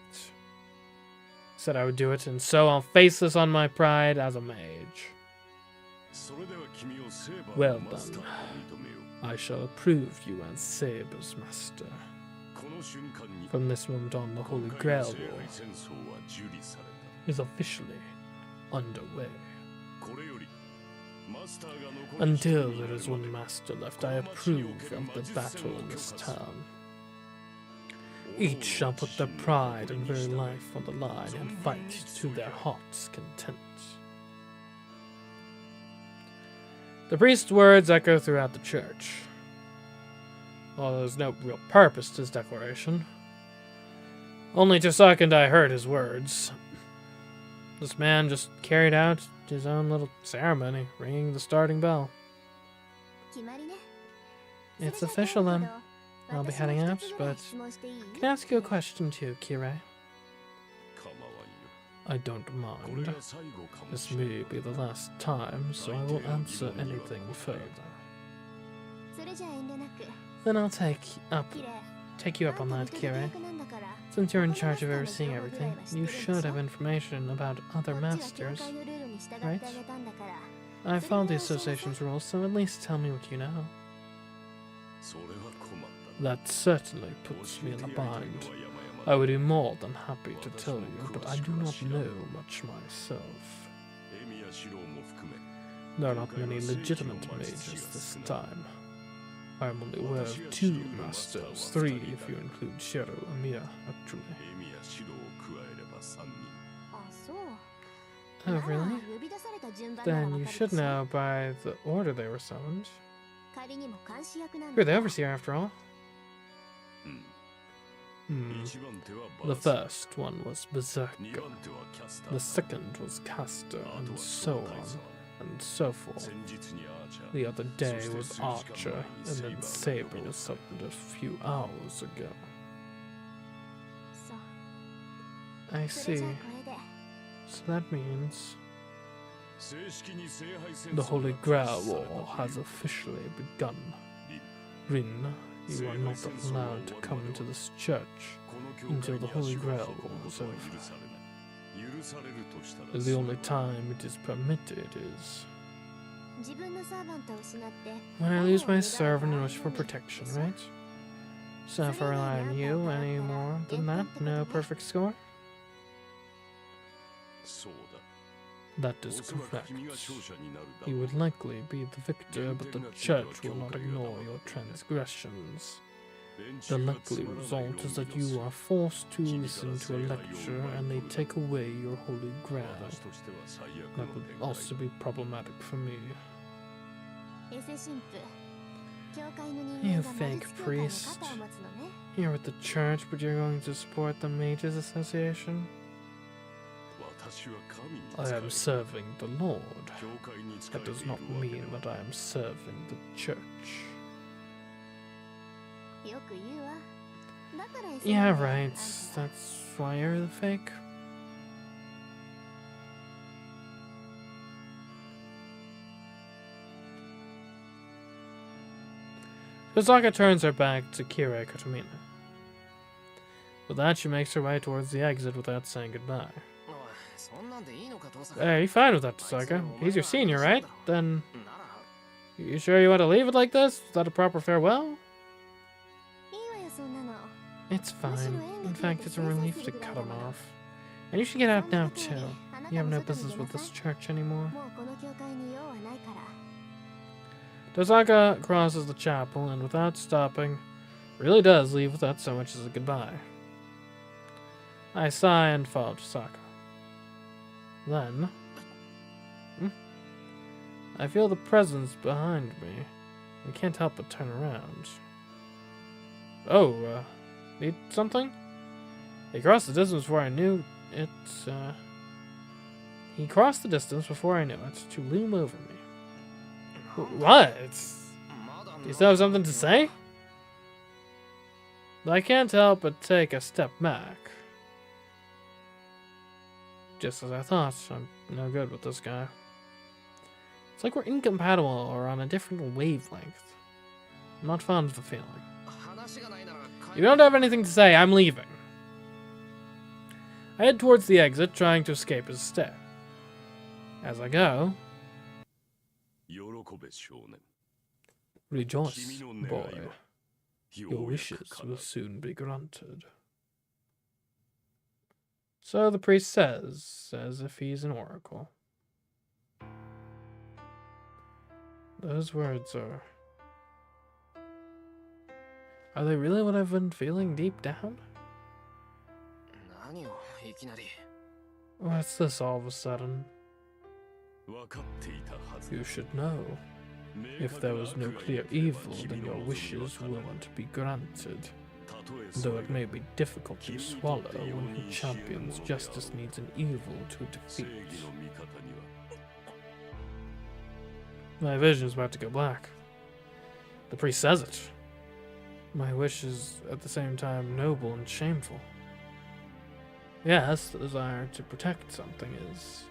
Said I would do it, and so I'll face this on my pride as a mage. Well done. I shall approve you as Saber's master. From this moment on, the Holy Grail War is officially underway. Until there is one master left, I approve of the battle in this town. Each shall put their pride and very life on the line and fight to their heart's content. The priest's words echo throughout the church. Although there's no real purpose to his declaration. Only to second I heard his words. This man just carried out his own little ceremony, ringing the starting bell. It's official then. I'll be heading out, but can I ask you a question too, Kirei? I don't mind. This may be the last time, so I won't answer anything further. Then I'll take you up on that, Kirei. Since you're in charge of overseeing everything, you should have information about other masters, right? I followed the association's rules, so at least tell me what you know. That certainly puts me in a bind. I would be more than happy to tell you, but I do not know much myself. There are not many legitimate mages this time. I am only aware of 2 masters, 3 if you include Shiro Emiya, actually. Oh, really? Then you should know by the order they were summoned. You're the overseer, after all. The first one was Berserker, the second was Caster, and so on, and so forth. The other day was Archer, and then Saber was summoned a few hours ago. I see. So that means the Holy Grail War has officially begun. Rin, you are not allowed to come into this church until the Holy Grail War is over. The only time it is permitted is when I lose my servant and wish for protection, right? So if I rely on you any more than that, no perfect score? That is correct. You would likely be the victor, but the church will not ignore your transgressions. The likely result is that you are forced to listen to a lecture and they take away your holy grail. That would also be problematic for me. You fake priest. You're with the church, but you're going to support the Mages Association? I am serving the Lord. That does not mean that I am serving the church. Yeah, right. That's why you're the fake. Kozaka turns her back to Kira Katamina. With that, she makes her way towards the exit without saying goodbye. Hey, you fine with that, Kozaka? He's your senior, right? Then, you sure you want to leave it like this? Is that a proper farewell? It's fine. In fact, it's a relief to cut him off. And you should get out now, too. You have no business with this church anymore. Kozaka crosses the chapel and, without stopping, really does leave without so much as a goodbye. I sigh and follow Kozaka. Then, I feel the presence behind me. I can't help but turn around. Oh, need something? He crossed the distance before I knew it, He crossed the distance before I knew it to loom over me. What? Do you still have something to say? I can't help but take a step back. Just as I thought, I'm no good with this guy. It's like we're incompatible or on a different wavelength. I'm not fond of the feeling. You don't have anything to say, I'm leaving. I head towards the exit, trying to escape his stare. As I go, rejoice, boy. Your wishes will soon be granted. So the priest says, as if he's an oracle. Those words are they really what I've been feeling deep down? What's this all of a sudden? You should know. If there was no clear evil, then your wishes wouldn't be granted. Though it may be difficult to swallow when who champions justice needs an evil to defeat. My vision is about to go black. The priest says it. My wish is at the same time noble and shameful. Yes, the desire to protect something is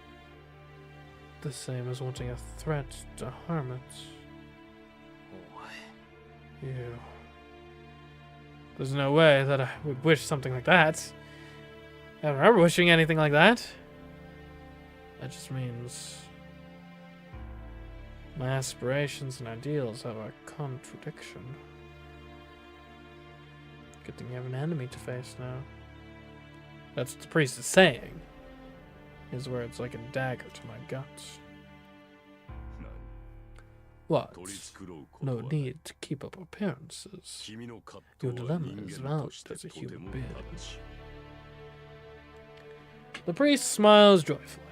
the same as wanting a threat to harm it. You. There's no way that I would wish something like that. I don't remember wishing anything like that. That just means my aspirations and ideals have a contradiction. Good thing you have an enemy to face now. That's what the priest is saying. His words like a dagger to my guts. What? No need to keep up appearances. Your dilemma is valid as a human being. The priest smiles joyfully.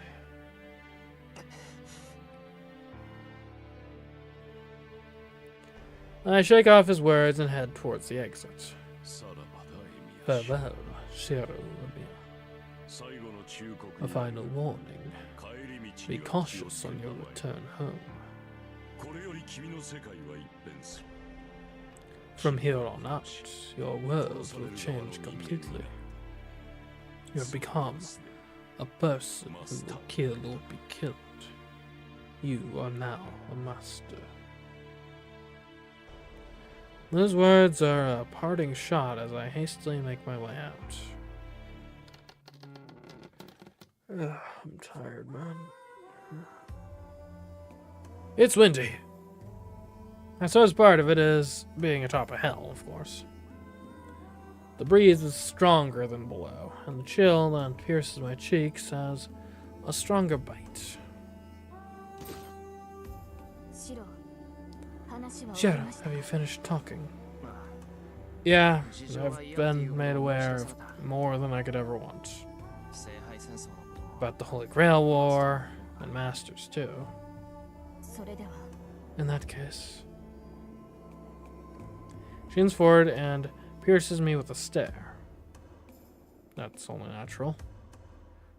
I shake off his words and head towards the exit. Farewell, Shiro Lamia. A final warning. Be cautious on your return home. From here on out, your world will change completely. You have become a person who will kill or be killed. You are now a master. Those words are a parting shot as I hastily make my way out. I'm tired, man. It's windy. I suppose part of it is being atop a hill, of course. The breeze is stronger than below, and the chill that pierces my cheeks has a stronger bite. Shiro, have you finished talking? Yeah, I've been made aware of more than I could ever want. About the Holy Grail War, and Masters too. In that case... She leans forward and pierces me with a stare. That's only natural.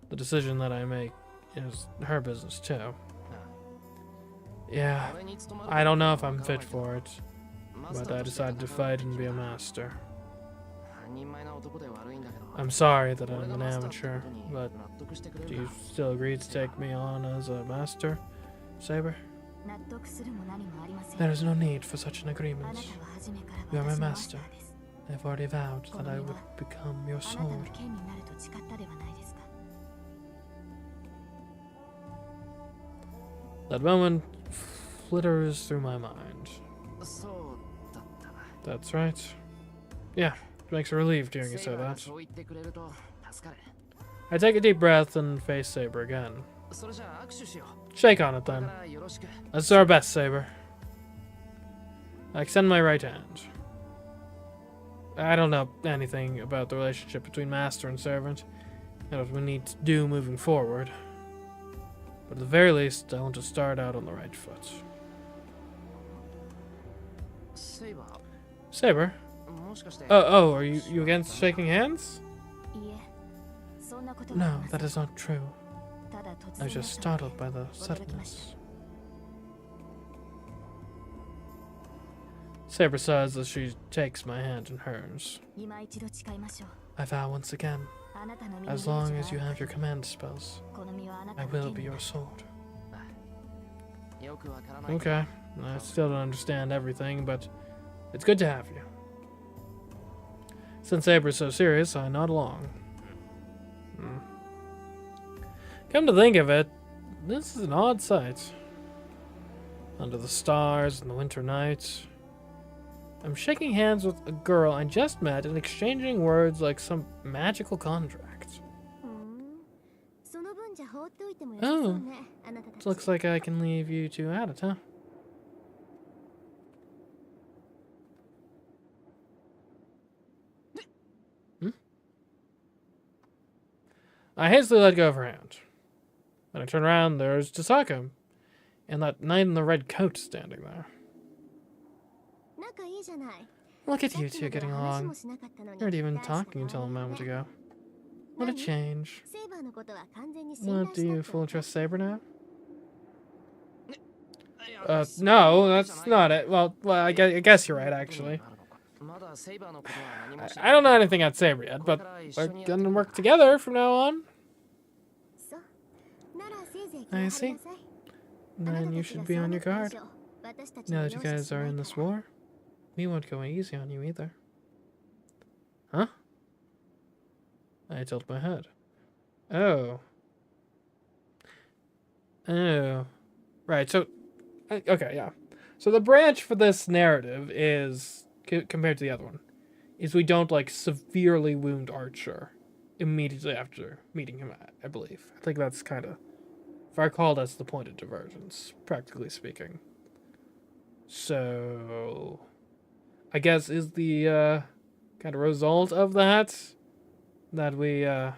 The decision that I make is her business too. Yeah, I don't know if I'm fit for it. but I decided to fight and be a master. I'm sorry that I'm an amateur, but do you still agree to take me on as a master, Saber? There is no need for such an agreement. You are my master. I've already vowed that I would become your sword. That moment flitters through my mind. That's right. Yeah, it makes me relieved hearing you say that. I take a deep breath and face Saber again. Shake on it then. Let's do our best, Saber. I extend my right hand. I don't know anything about the relationship between master and servant, and what we need to do moving forward. But at the very least, I want to start out on the right foot. Saber? Oh, are you against shaking hands? No, that is not true. I was just startled by the suddenness. Saber sighs as she takes my hand in hers. I vow once again, as long as you have your command spells, I will be your sword. Okay, I still don't understand everything, but it's good to have you. Since Saber is so serious, I nod along. Come to think of it, this is an odd sight. Under the stars in the winter night, I'm shaking hands with a girl I just met and exchanging words like some magical contract. Oh, it looks like I can leave you two at it, huh? I hastily let go of her hand. When I turn around, there's Chisaka, and that knight in the red coat standing there. Look at you two getting along. You weren't even talking until a moment ago. What a change. What, do you fully trust Saber now? No, that's not it. Well, I guess you're right, actually. I don't know anything about Saber yet, but we're gonna work together from now on. I see. Then you should be on your guard. Now that you guys are in this war, we won't go easy on you either. Huh? I tilt my head. Oh. Oh. Right, so... Okay, yeah. So the branch for this narrative is, compared to the other one, is we don't, like, severely wound Archer immediately after meeting him, I believe. I think that's kind of... If I recall, that's the point of divergence, practically speaking. So... I guess is the kind of result of that we're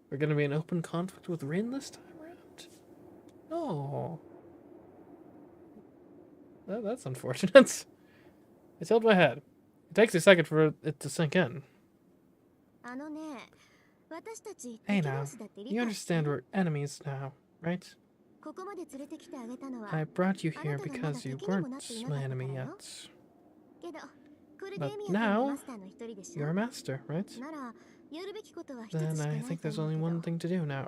going to be in open conflict with Rin this time around? Oh. That's unfortunate. I tilt my head. It takes a second for it to sink in. Hey now, you understand we're enemies now, right? I brought you here because you weren't my enemy yet. But now, you're a master, right? Then I think there's only one thing to do now.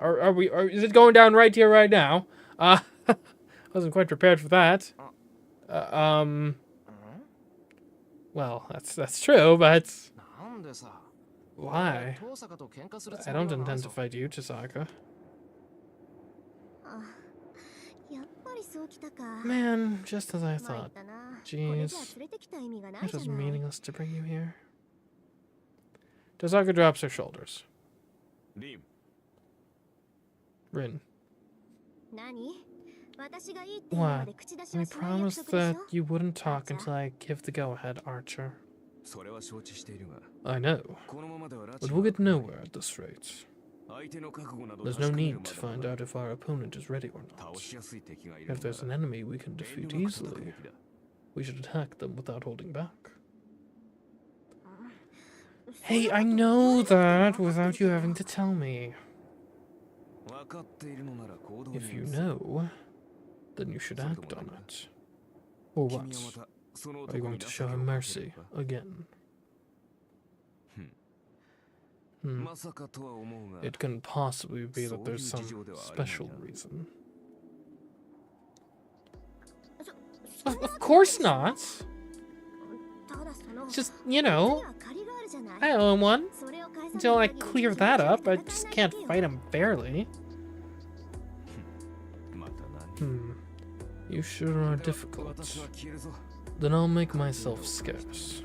Is it going down right here, right now? I wasn't quite prepared for that. Well, that's true, but... Why? I don't intend to fight you, Chisaka. Man, just as I thought. Jeez. It was meaningless to bring you here. Chisaka drops her shoulders. Rin. What? We promised that you wouldn't talk until I give the go-ahead, Archer. I know, but we'll get nowhere at this rate. There's no need to find out if our opponent is ready or not. If there's an enemy we can defeat easily, we should attack them without holding back. Hey, I know that without you having to tell me. If you know, then you should act on it. Or what? Are you going to show him mercy again? It couldn't possibly be that there's some special reason. Of course not! Just, you know, I owe him one. Until I clear that up, I just can't fight him fairly. You sure are difficult. Then I'll make myself scarce.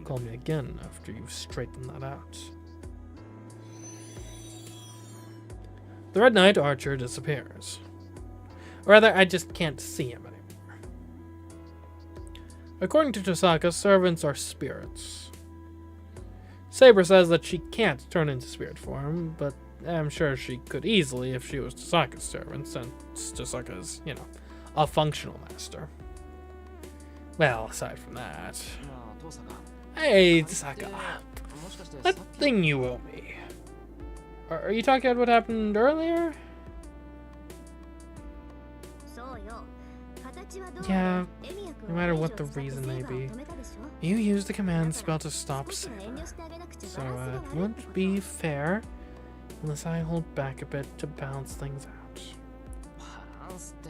Call me again after you've straightened that out. The Red Knight Archer disappears. Or rather, I just can't see him anymore. According to Tosaka, servants are spirits. Saber says that she can't turn into spirit form, but I'm sure she could easily if she was Tosaka's servant, since Tosaka is, you know, a functional master. Well, aside from that... Hey, Tosaka. That thing you owe me. Are you talking about what happened earlier? Yeah, no matter what the reason may be, you used the command spell to stop Saber. So it won't be fair unless I hold back a bit to balance things out.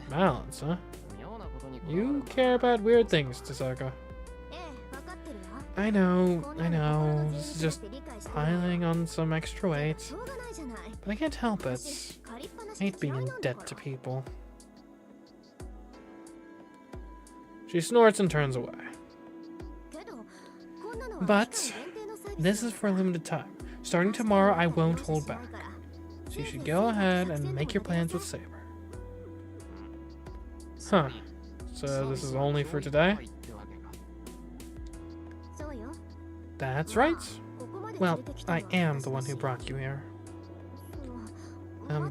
Balance, huh? You care about weird things, Tosaka. I know, this is just piling on some extra weight. But I can't help it. I hate being in debt to people. She snorts and turns away. But this is for a limited time. Starting tomorrow, I won't hold back. So you should go ahead and make your plans with Saber. Huh. So this is only for today? That's right. Well, I am the one who brought you here.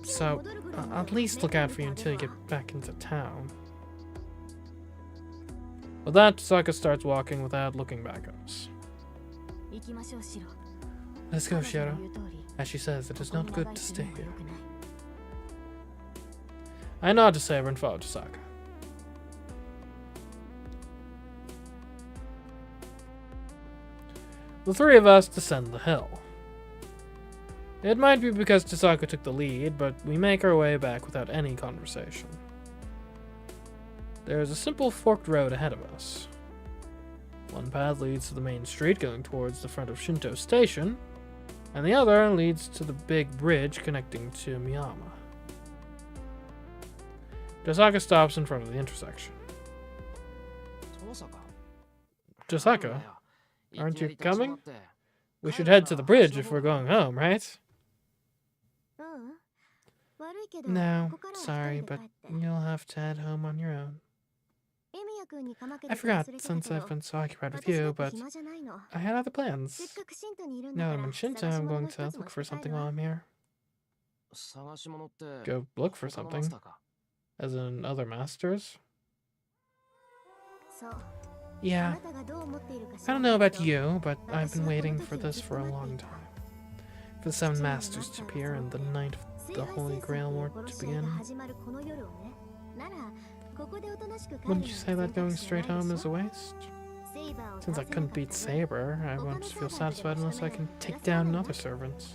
So I'll at least look out for you until you get back into town. With that, Tosaka starts walking without looking back at us. Let's go, Shiro. As she says, it is not good to stay here. I nod to Saber and follow Tosaka. The three of us descend the hill. It might be because Tosaka took the lead, but we make our way back without any conversation. There is a simple forked road ahead of us. One path leads to the main street going towards the front of Shinto Station, and the other leads to the big bridge connecting to Miyama. Tosaka stops in front of the intersection. Tosaka, aren't you coming? We should head to the bridge if we're going home, right? No, sorry, but you'll have to head home on your own. I forgot, since I've been so occupied with you, but I had other plans. Now that I'm in Shinto, I'm going to look for something while I'm here. Go look for something? As in other masters? Yeah. I don't know about you, but I've been waiting for this for a long time. For the 7 masters to appear and the night of the Holy Grail War to begin. Wouldn't you say that going straight home is a waste? Since I couldn't beat Saber, I won't feel satisfied unless I can take down another servant.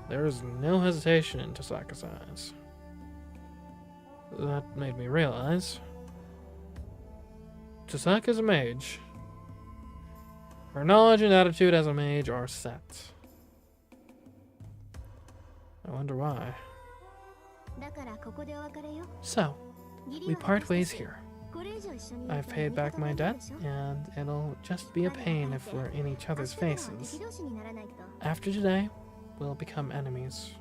There is no hesitation in Tosaka's eyes. That made me realize Tosaka's a mage. Her knowledge and attitude as a mage are set. I wonder why. So, we part ways here. I've paid back my debt, and it'll just be a pain if we're in each other's faces. After today, we'll become enemies.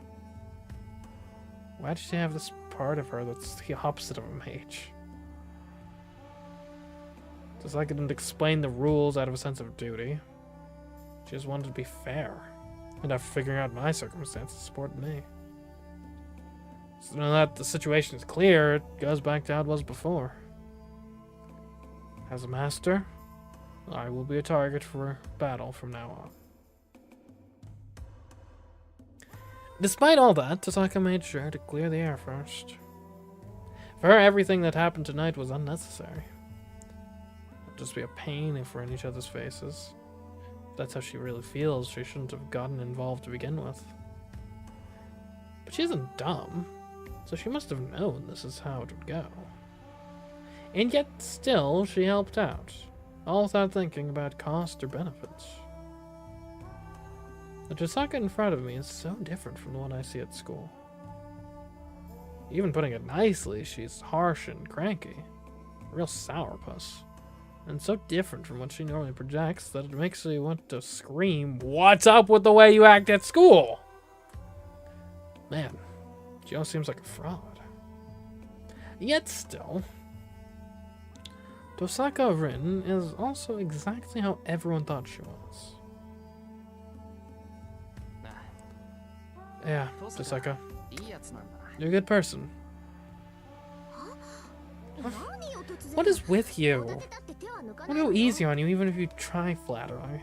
Why'd she have this part of her that's the opposite of a mage? Just like it didn't explain the rules out of a sense of duty. She just wanted to be fair. And after figuring out my circumstances, supported me. So now that the situation is clear, it goes back to how it was before. As a master, I will be a target for battle from now on. Despite all that, Tosaka made sure to clear the air first. For her, everything that happened tonight was unnecessary. It'd just be a pain if we're in each other's faces. If that's how she really feels, she shouldn't have gotten involved to begin with. But she isn't dumb, so she must have known this is how it would go. And yet, still, she helped out, all without thinking about cost or benefits. The Tosaka in front of me is so different from the one I see at school. Even putting it nicely, she's harsh and cranky. A real sourpuss. And so different from what she normally projects that it makes you want to scream, "What's up with the way you act at school?" Man, she almost seems like a fraud. Yet still, Tosaka Rin is also exactly how everyone thought she was. Yeah, Tosaka. You're a good person. What is with you? I'll go easy on you even if you try flattery.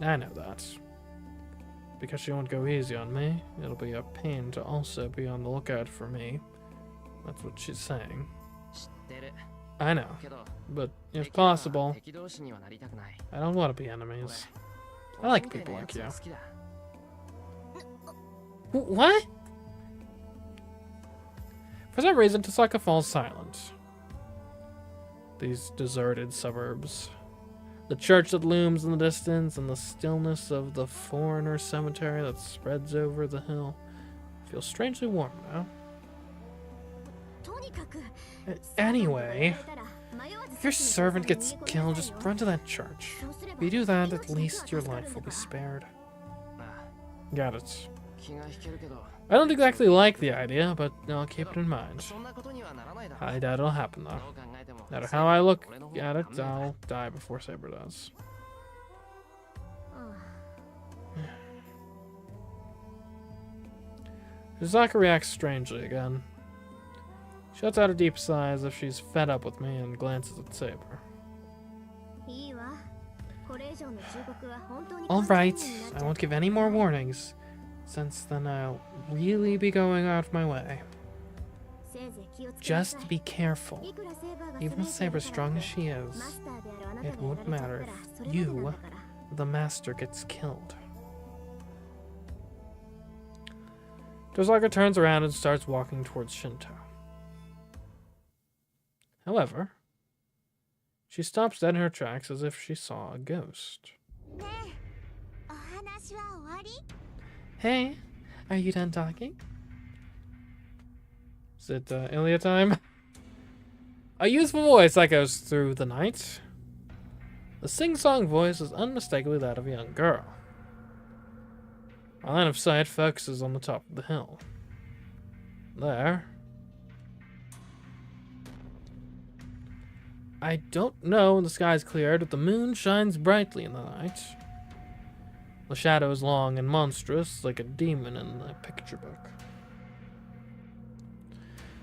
I know that. Because she won't go easy on me, it'll be a pain to also be on the lookout for me. That's what she's saying. I know, but if possible, I don't want to be enemies. I like people like you. What? For some reason, Tosaka falls silent. These deserted suburbs. The church that looms in the distance and the stillness of the foreigner cemetery that spreads over the hill feels strangely warm now. Anyway, if your servant gets killed, just run to that church. If you do that, at least your life will be spared. Got it. I don't exactly like the idea, but I'll keep it in mind. I doubt it'll happen, though. No matter how I look at it, I'll die before Saber does. Tosaka reacts strangely again. She lets out a deep sigh as if she's fed up with me and glances at Saber. Alright, I won't give any more warnings, since then I'll really be going out of my way. Just be careful. Even with Saber strong as she is, it won't matter if you, the master, gets killed. Tosaka turns around and starts walking towards Shinto. However, she stops dead in her tracks as if she saw a ghost. Hey, are you done talking? Is it Ilya time? A youthful voice echoes through the night. The sing-song voice is unmistakably that of a young girl. My line of sight focuses on the top of the hill. There. I don't know when the sky's cleared, but the moon shines brightly in the night. The shadow is long and monstrous, like a demon in a picture book.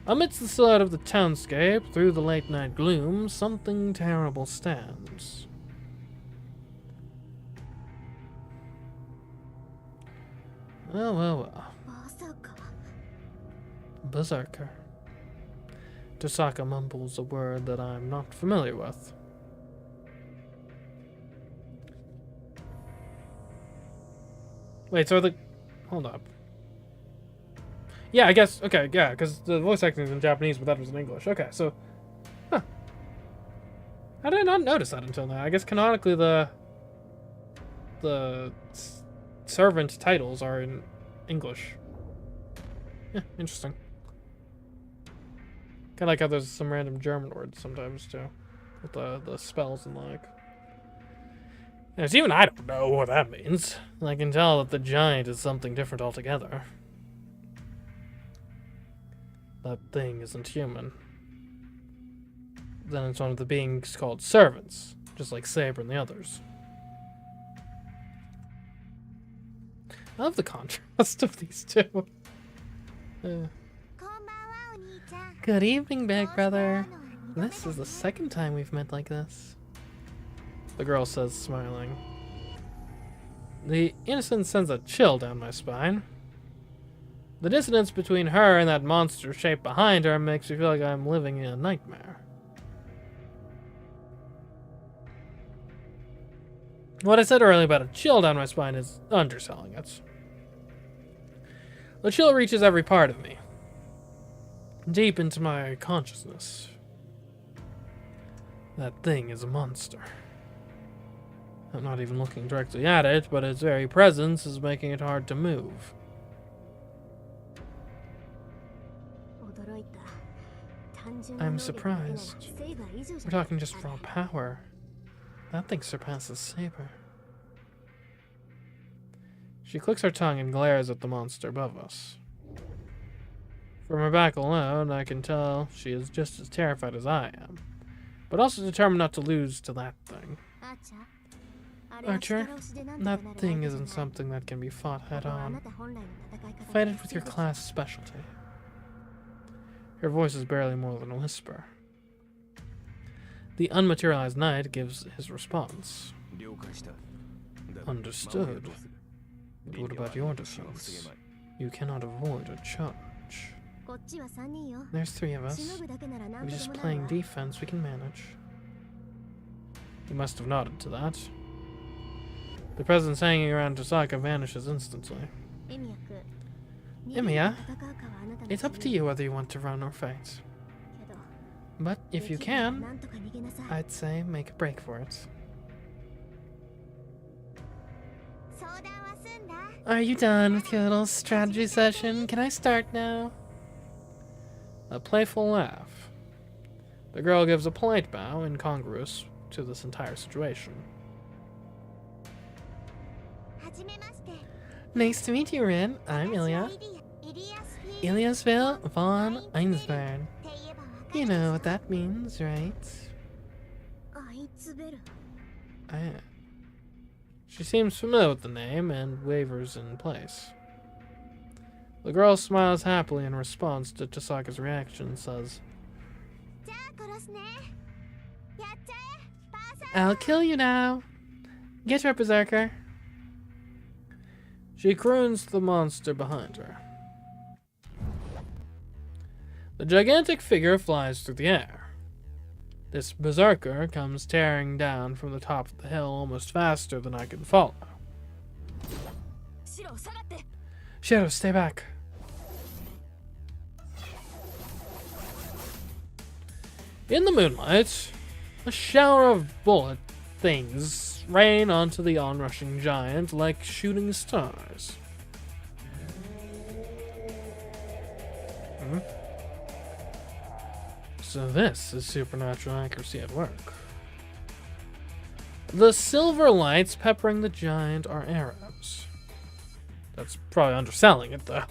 Amidst the silhouette of the townscape, through the late-night gloom, something terrible stands. Well, well, well. Berserker. Tosaka mumbles a word that I'm not familiar with. Wait, so the... Hold up. Yeah, I guess... Okay, yeah, because the voice acting is in Japanese, but that was in English. Okay, so... Huh. How did I not notice that until now? I guess canonically the servant titles are in English. Yeah, interesting. Kind of like how there's some random German words sometimes, too. With the spells and like. Yes, even I don't know what that means. I can tell that the giant is something different altogether. That thing isn't human. Then it's one of the beings called servants, just like Saber and the others. I love the contrast of these two. Good evening, big brother. This is the second time we've met like this. The girl says, smiling. The innocence sends a chill down my spine. The dissonance between her and that monster shape behind her makes me feel like I'm living in a nightmare. What I said earlier about a chill down my spine is underselling it. The chill reaches every part of me, deep into my consciousness. That thing is a monster. I'm not even looking directly at it, but its very presence is making it hard to move. I'm surprised. We're talking just raw power. That thing surpasses Saber. She clicks her tongue and glares at the monster above us. From her back alone, I can tell she is just as terrified as I am, but also determined not to lose to that thing. Archer, that thing isn't something that can be fought head-on. Fight it with your class specialty. Her voice is barely more than a whisper. The unmaterialized knight gives his response. Understood. But what about your defense? You cannot avoid a charge. There's 3 of us. If we're just playing defense, we can manage. He must have nodded to that. The presence hanging around Tosaka vanishes instantly. Emiya, it's up to you whether you want to run or fight. But if you can, I'd say make a break for it. Are you done with your little strategy session? Can I start now? A playful laugh. The girl gives a polite bow, incongruous to this entire situation. Nice to meet you, Rin. I'm Ilya. Ilyasville von Einsberg. You know what that means, right? She seems familiar with the name and wavers in place. The girl smiles happily in response to Tosaka's reaction and says, I'll kill you now. Get her, Berserker. She croons to the monster behind her. The gigantic figure flies through the air. This berserker comes tearing down from the top of the hill almost faster than I can follow. Shiro, stay back. In the moonlight, a shower of bullet things rain onto the onrushing giant like shooting stars. So this is supernatural accuracy at work. The silver lights peppering the giant are arrows. That's probably underselling it, though.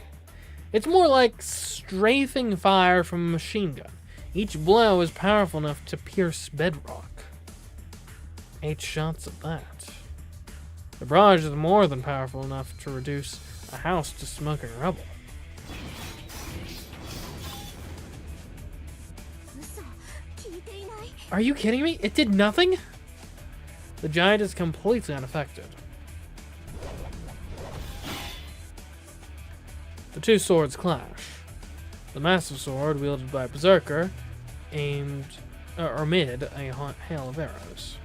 It's more like strafing fire from a machine gun. Each blow is powerful enough to pierce bedrock. 8 shots at that. The barrage is more than powerful enough to reduce a house to smoking rubble. Are you kidding me? It did nothing? The giant is completely unaffected. The 2 swords clash. The massive sword, wielded by Berserker, aimed amid a hail of arrows.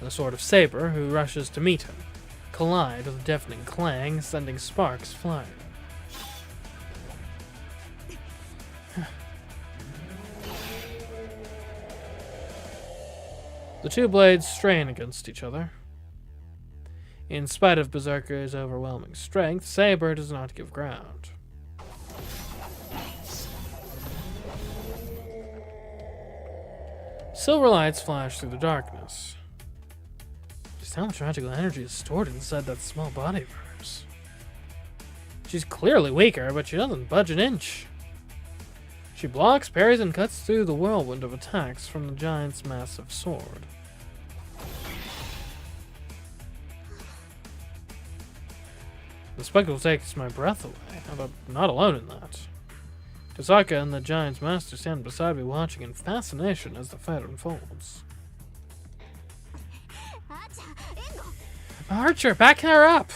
The sword of Saber, who rushes to meet him, collide with a deafening clang, sending sparks flying. The 2 blades strain against each other. In spite of Berserker's overwhelming strength, Saber does not give ground. Silver lights flash through the darkness. Just how much magical energy is stored inside that small body of hers. She's clearly weaker, but she doesn't budge an inch. She blocks, parries, and cuts through the whirlwind of attacks from the giant's massive sword. The spectacle takes my breath away, but I'm not alone in that. Tosaka and the giant's master stand beside me watching in fascination as the fight unfolds. Archer, back her up!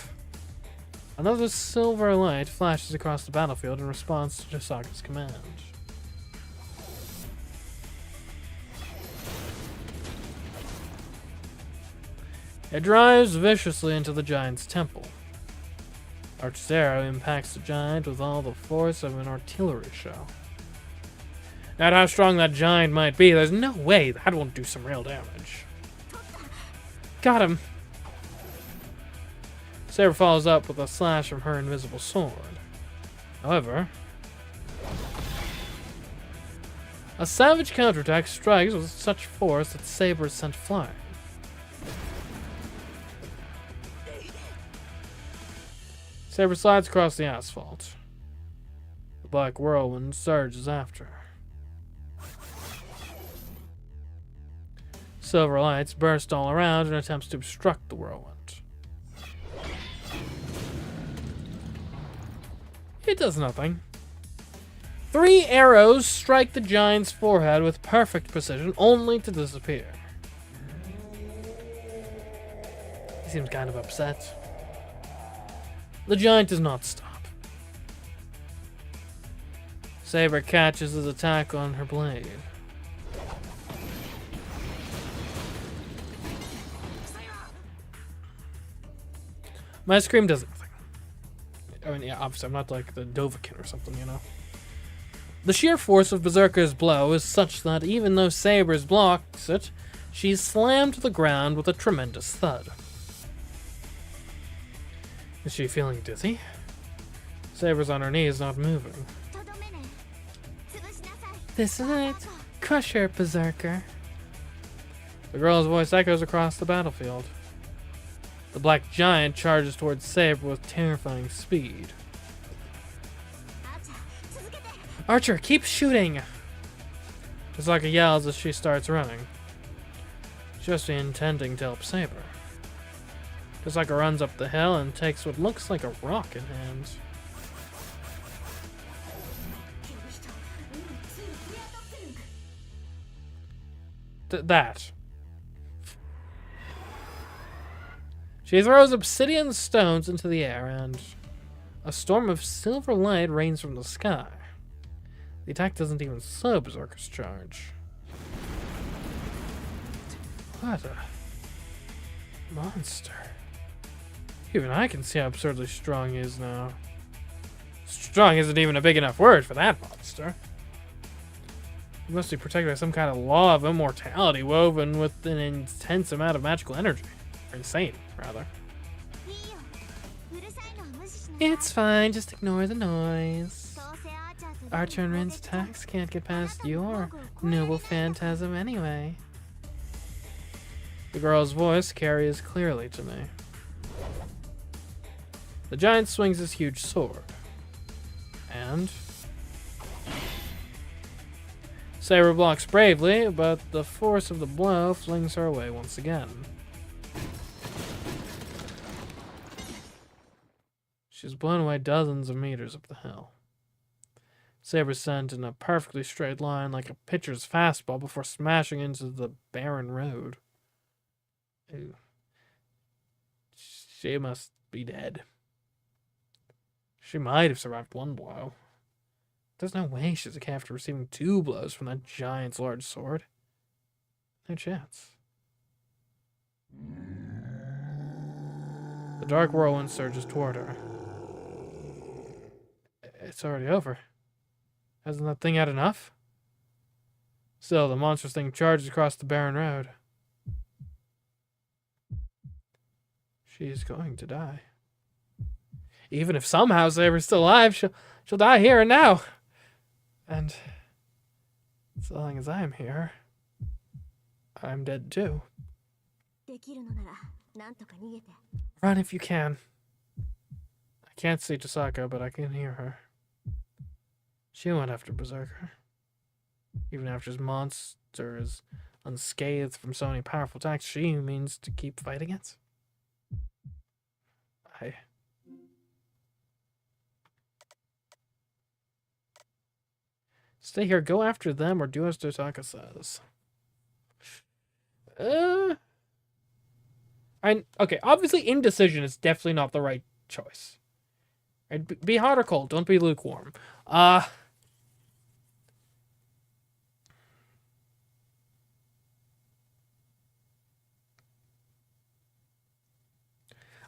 Another silver light flashes across the battlefield in response to Chisaka's command. It drives viciously into the giant's temple. Archer's arrow impacts the giant with all the force of an artillery shell. No matter how strong that giant might be, there's no way that won't do some real damage. Got him! Saber follows up with a slash from her invisible sword. However, a savage counterattack strikes with such force that Saber is sent flying. Saber slides across the asphalt. The black whirlwind surges after her. Silver lights burst all around in attempts to obstruct the whirlwind. It does nothing. 3 arrows strike the giant's forehead with perfect precision, only to disappear. He seems kind of upset. The giant does not stop. Saber catches his attack on her blade. My scream does nothing. I mean, yeah, obviously I'm not like the Dovahkiin or something, you know. The sheer force of Berserker's blow is such that even though Saber's blocks it, she's slammed to the ground with a tremendous thud. Is she feeling dizzy? Saber's on her knees, not moving. This is it. Crush her, Berserker. The girl's voice echoes across the battlefield. The black giant charges towards Saber with terrifying speed. Archer, keep shooting! Chisaka yells as she starts running. Just intending to help Saber. Chisaka runs up the hill and takes what looks like a rock in hand. That. She throws obsidian stones into the air, and a storm of silver light rains from the sky. The attack doesn't even slow Berserker's charge. What a monster. Even I can see how absurdly strong he is now. Strong isn't even a big enough word for that monster. He must be protected by some kind of law of immortality woven with an intense amount of magical energy. Or insane, rather. It's fine, just ignore the noise. Archer and Rin's attacks can't get past your noble phantasm anyway. The girl's voice carries clearly to me. The giant swings his huge sword. And Saber blocks bravely, but the force of the blow flings her away once again. She's blown away dozens of meters up the hill. Saber sent in a perfectly straight line like a pitcher's fastball before smashing into the barren road. Ew. She must be dead. She might have survived one blow. There's no way she's okay after receiving 2 blows from that giant's large sword. No chance. The dark whirlwind surges toward her. It's already over. Hasn't that thing had enough? Still, the monstrous thing charges across the barren road. She's going to die. Even if somehow Saber's still alive, she'll die here and now. And so long as I'm here, I'm dead too. Run if you can. I can't see Chisaka, but I can hear her. She went after Berserker. Even after his monster is unscathed from so many powerful attacks, she means to keep fighting it. Stay here, go after them, or do as Chisaka says. Okay, obviously indecision is definitely not the right choice. Right? Be hot or cold. Don't be lukewarm. I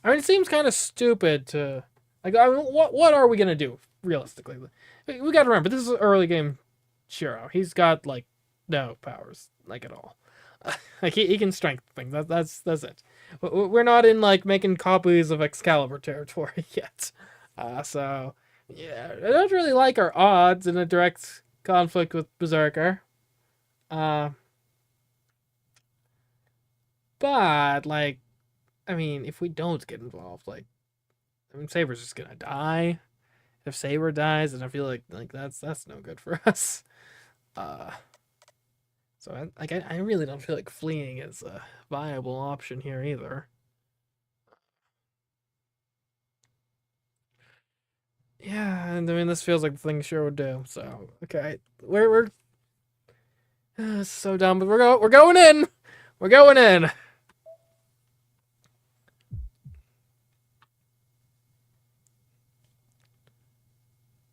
mean, it seems kind of stupid to, like, I mean, what are we gonna do realistically? We gotta remember this is an early game Shiro. He's got like no powers, like at all. Like he can strength things. That's it. We're not in like making copies of Excalibur territory yet. So yeah, I don't really like our odds in a direct conflict with Berserker. But like, I mean, if we don't get involved, like, I mean, Saber's just gonna die. If Saber dies, then I feel like that's no good for us. So I really don't feel like fleeing is a viable option here either. Yeah, and I mean this feels like the thing Shiro would do. So okay, we're so dumb, but we're going in. We're going in.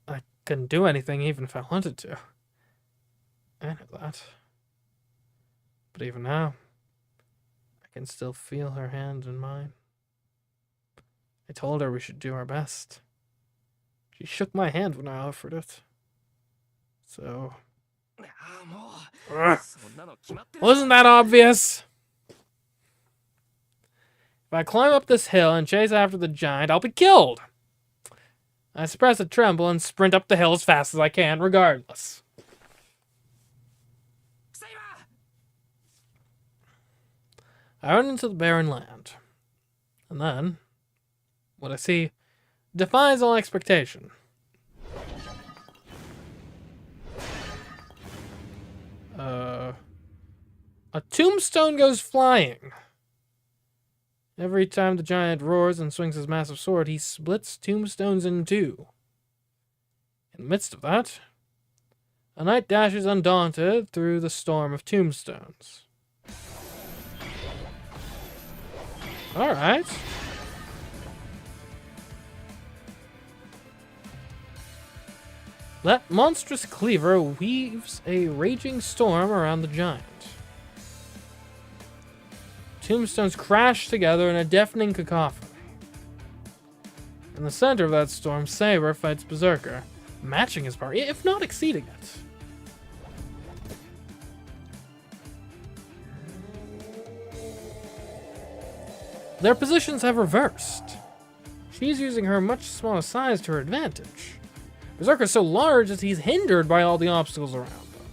I couldn't do anything even if I wanted to. I know that. But even now, I can still feel her hand in mine. I told her we should do our best. She shook my hand when I offered it. So... Wasn't that obvious? If I climb up this hill and chase after the giant, I'll be killed. I suppress a tremble and sprint up the hill as fast as I can, regardless. I run into the barren land. And then, what I see defies all expectation. A tombstone goes flying. Every time the giant roars and swings his massive sword, he splits tombstones in two. In the midst of that, a knight dashes undaunted through the storm of tombstones. Alright. That monstrous cleaver weaves a raging storm around the giant. Tombstones crash together in a deafening cacophony. In the center of that storm, Saber fights Berserker, matching his power, if not exceeding it. Their positions have reversed. She's using her much smaller size to her advantage. Berserker's so large that he's hindered by all the obstacles around them.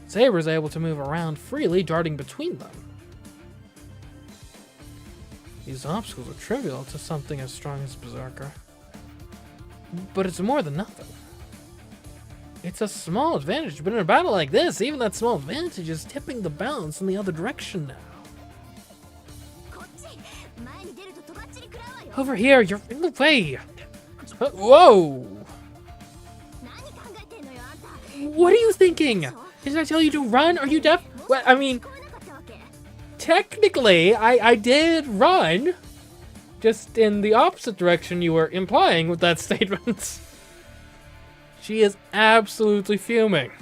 Saber's able to move around freely, darting between them. These obstacles are trivial to something as strong as Berserker. But it's more than nothing. It's a small advantage, but in a battle like this, even that small advantage is tipping the balance in the other direction now. Over here, you're in the way! Whoa! What are you thinking? Did I tell you to run? Are you deaf? Well, I mean, technically, I did run, just in the opposite direction you were implying with that statement. She is absolutely fuming.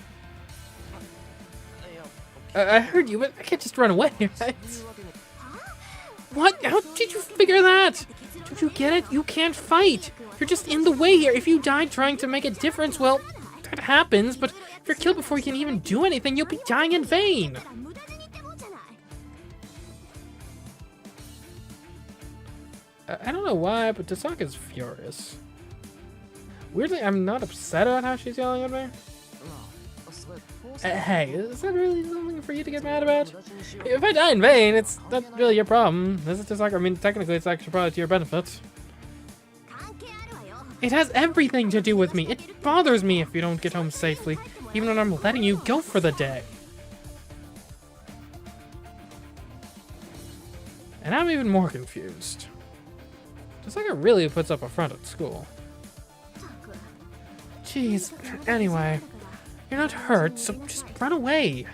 I heard you, but I can't just run away, right? What? How did you figure that? Don't you get it? You can't fight. You're just in the way here. If you die trying to make a difference, well, that happens, but if you're killed before you can even do anything, you'll be dying in vain. I don't know why, but Tasaka's furious. Weirdly, I'm not upset about how she's yelling at me. Hey, is that really something for you to get mad about? If I die in vain, it's not really your problem. This is Tasaka. I mean, technically, it's actually probably to your benefit. It has everything to do with me. It bothers me if you don't get home safely, even when I'm letting you go for the day. And I'm even more confused. Tasaka really puts up a front at school. Jeez, anyway, you're not hurt, so just run away.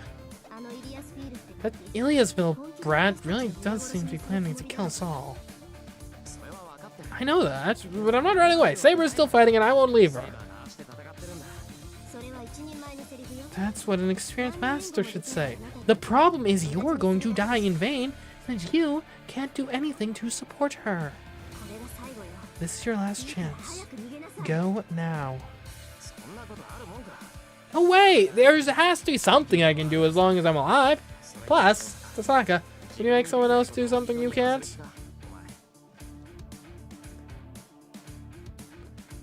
That Iliasville brat really does seem to be planning to kill us all. I know that, but I'm not running away. Saber's still fighting and I won't leave her. That's what an experienced master should say. The problem is you're going to die in vain, and you can't do anything to support her. This is your last chance. Go now. Oh wait, there has to be something I can do as long as I'm alive. Plus, Tasaka, can you make someone else do something you can't?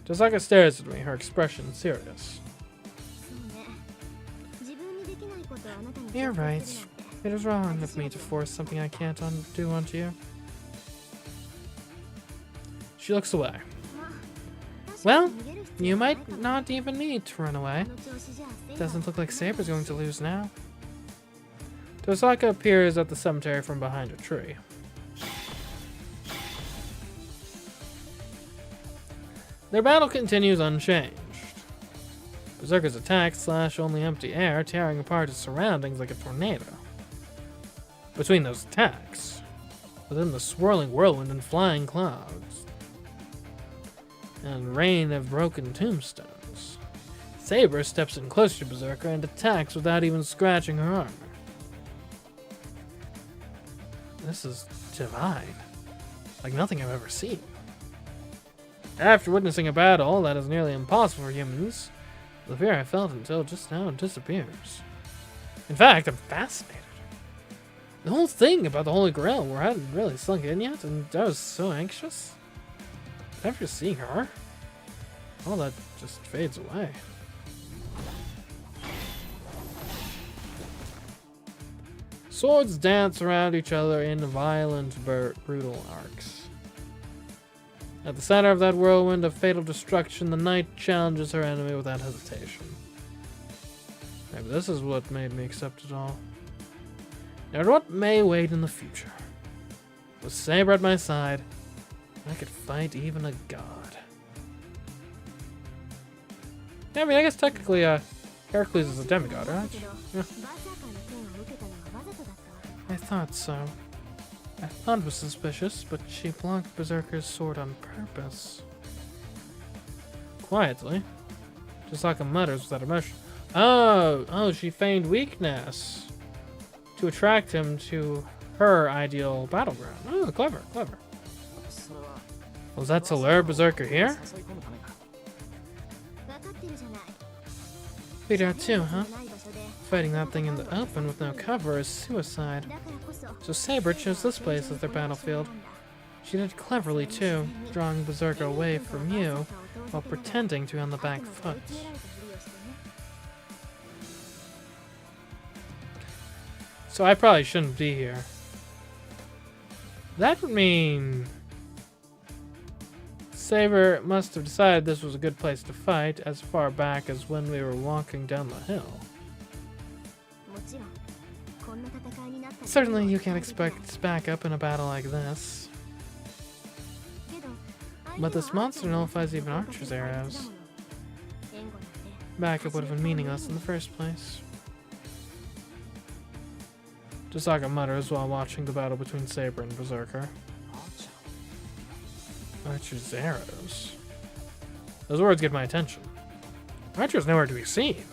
Tasaka stares at me, her expression serious. You're right. It is wrong of me to force something I can't undo onto you. She looks away. Well, you might not even need to run away. Doesn't look like Saber's going to lose now. Tosaka appears at the cemetery from behind a tree. Their battle continues unchanged. Berserker's attacks slash only empty air, tearing apart his surroundings like a tornado. Between those attacks, within the swirling whirlwind and flying clouds, and rain of broken tombstones, Saber steps in closer to Berserker and attacks without even scratching her armor. This is divine, like nothing I've ever seen. After witnessing a battle that is nearly impossible for humans, the fear I felt until just now disappears. In fact, I'm fascinated. The whole thing about the Holy Grail where I hadn't really sunk in yet, and I was so anxious. After seeing her, all that just fades away. Swords dance around each other in violent, brutal arcs. At the center of that whirlwind of fatal destruction, the knight challenges her enemy without hesitation. Maybe this is what made me accept it all. Now what may wait in the future? With Saber at my side, I could fight even a god. Yeah, I mean, I guess technically, Heracles is a demigod, right? Yeah. I thought so. I thought it was suspicious, but she blocked Berserker's sword on purpose. Quietly, Chisaka mutters without emotion. Oh, she feigned weakness to attract him to her ideal battleground. Oh, clever. Was that to lure Berserker here? Figured out too, huh? Fighting that thing in the open with no cover is suicide. So Saber chose this place as their battlefield. She did cleverly too, drawing Berserker away from you while pretending to be on the back foot. So I probably shouldn't be here. That would mean Saber must have decided this was a good place to fight as far back as when we were walking down the hill. Certainly you can't expect backup in a battle like this. But this monster nullifies even Archer's arrows. Backup would have been meaningless in the first place. Chisaka mutters while watching the battle between Saber and Berserker. Archer's arrows. Those words get my attention. Archer's nowhere to be seen.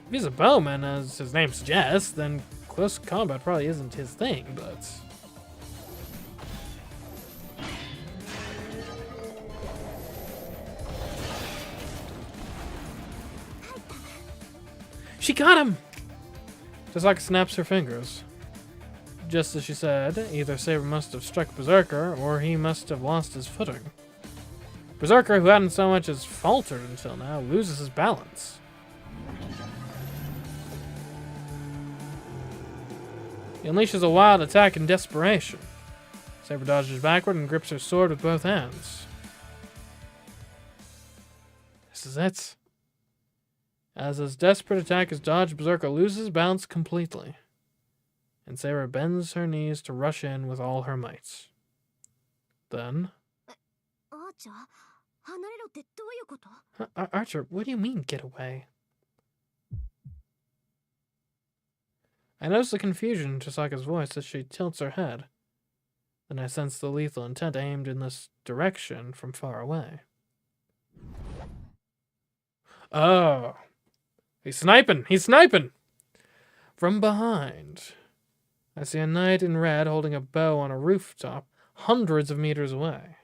If he's a bowman, as his name suggests, then close combat probably isn't his thing, but... She got him! Chisaka snaps her fingers. Just as she said, either Saber must have struck Berserker, or he must have lost his footing. Berserker, who hadn't so much as faltered until now, loses his balance. He unleashes a wild attack in desperation. Saber dodges backward and grips her sword with both hands. This is it. As his desperate attack is dodged, Berserker loses balance completely. And Saber bends her knees to rush in with all her might. Then... Archer, what do you mean, get away? I notice the confusion in Chisaka's voice as she tilts her head. Then I sensed the lethal intent aimed in this direction from far away. Oh. He's sniping! He's sniping! From behind, I see a knight in red holding a bow on a rooftop hundreds of meters away.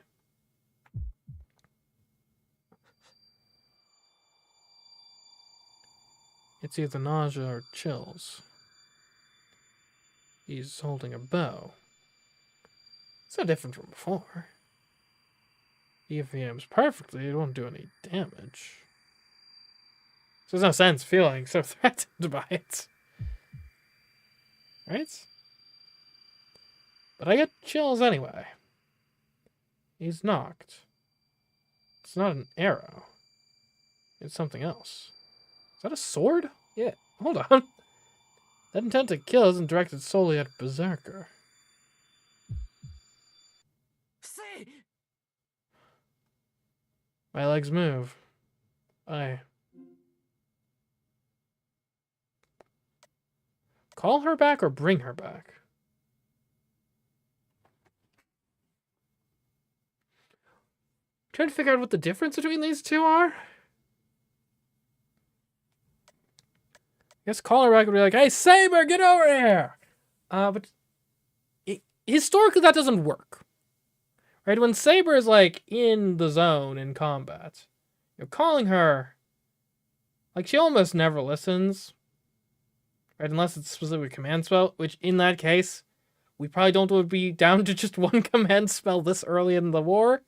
It's either nausea or chills. He's holding a bow. It's no different from before. If he aims perfectly, it won't do any damage. So there's no sense feeling so threatened by it. Right? But I get chills anyway. He's knocked. It's not an arrow. It's something else. Is that a sword? Yeah. Hold on. That intent to kill isn't directed solely at Berserker. My legs move. I call her back or bring her back? Trying to figure out what the difference between these two are. I guess call her back would be like, hey, Saber, get over here! But historically that doesn't work. Right? When Saber is like in the zone in combat, you're calling her, like she almost never listens. Right? Unless it's a specific command spell, which in that case, we probably don't would be down to just one command spell this early in the war.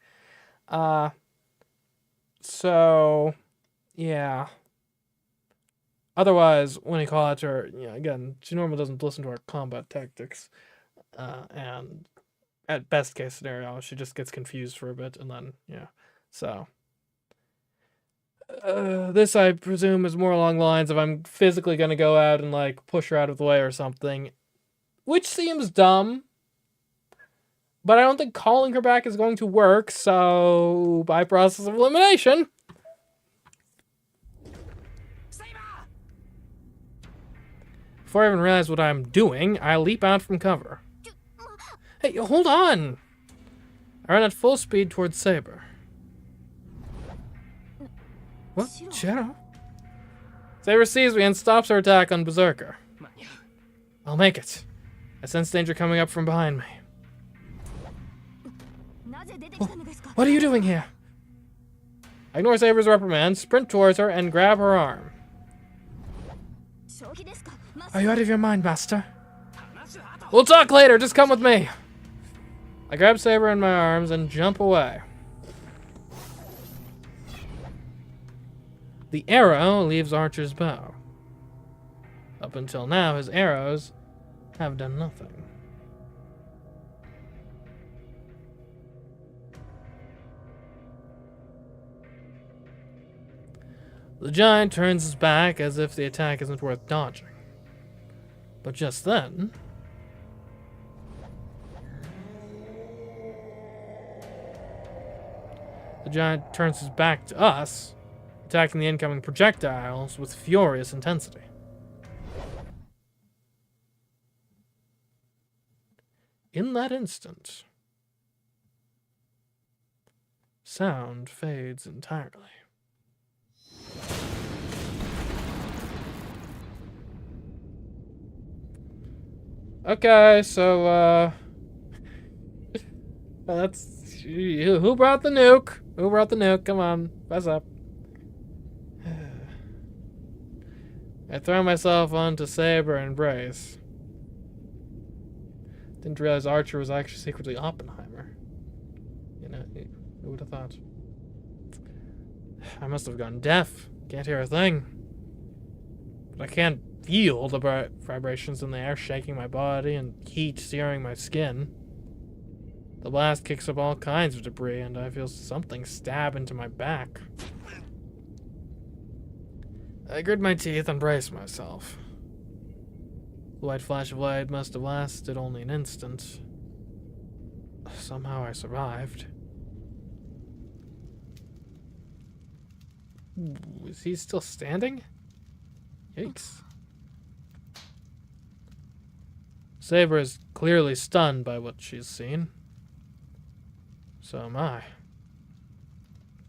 So yeah. Otherwise, when you call out to her, again, she normally doesn't listen to our combat tactics. And at best case scenario, she just gets confused for a bit, and then, So, this, I presume, is more along the lines of I'm physically going to go out and, like, push her out of the way or something. Which seems dumb. But I don't think calling her back is going to work, so by process of elimination. Before I even realize what I'm doing, I leap out from cover. Hey, hold on! I run at full speed towards Saber. What? Shadow? Saber sees me and stops her attack on Berserker. I'll make it. I sense danger coming up from behind me. What are you doing here? I ignore Saber's reprimand, sprint towards her, and grab her arm. Are you out of your mind, Master? We'll talk later, just come with me. I grab Saber in my arms and jump away. The arrow leaves Archer's bow. Up until now, his arrows have done nothing. The giant turns his back as if the attack isn't worth dodging. But just then, the giant turns his back to us, attacking the incoming projectiles with furious intensity. In that instant, sound fades entirely. Okay, so, that's... Who brought the nuke? Who brought the nuke? Come on, fess up. I throw myself onto Saber and brace. Didn't realize Archer was actually secretly Oppenheimer. Who would have thought? I must have gone deaf. Can't hear a thing. But I can't feel the vibrations in the air shaking my body and heat searing my skin. The blast kicks up all kinds of debris, and I feel something stab into my back. I grit my teeth and brace myself. The white flash of light must have lasted only an instant. Somehow I survived. Is he still standing? Yikes. Saber is clearly stunned by what she's seen. So am I.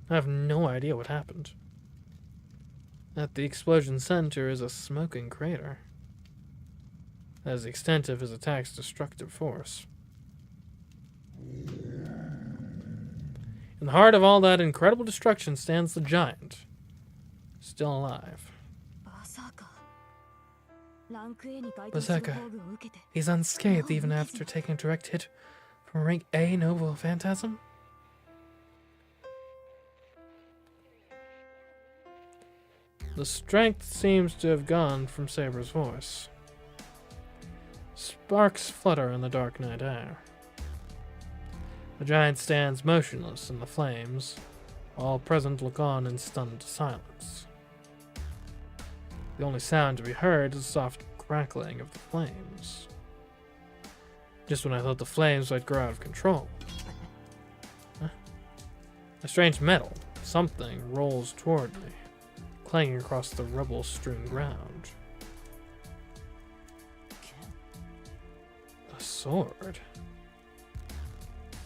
I have no idea what happened. At the explosion center is a smoking crater. That is the extent of his attack's destructive force. In the heart of all that incredible destruction stands the giant, still alive. Berserker. He's unscathed even after taking a direct hit from rank A Noble Phantasm? The strength seems to have gone from Saber's voice. Sparks flutter in the dark night air. The giant stands motionless in the flames, while all present look on in stunned silence. The only sound to be heard is the soft crackling of the flames. Just when I thought the flames might grow out of control. Huh? A strange metal, something, rolls toward me, clanging across the rubble-strewn ground. A sword?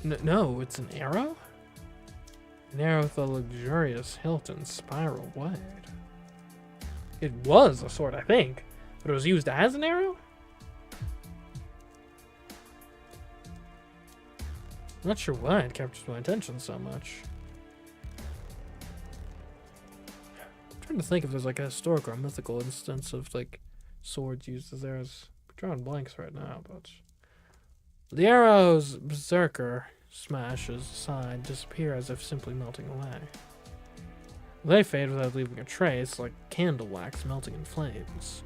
No, it's an arrow? An arrow with a luxurious hilt and spiral blade. It was a sword, I think, but it was used as an arrow? I'm not sure why it captures my attention so much. I'm trying to think if there's like a historical or mythical instance of like swords used as arrows. I'm drawing blanks right now, but the arrow's berserker smashes aside, disappear as if simply melting away. They fade without leaving a trace, like candle wax melting in flames.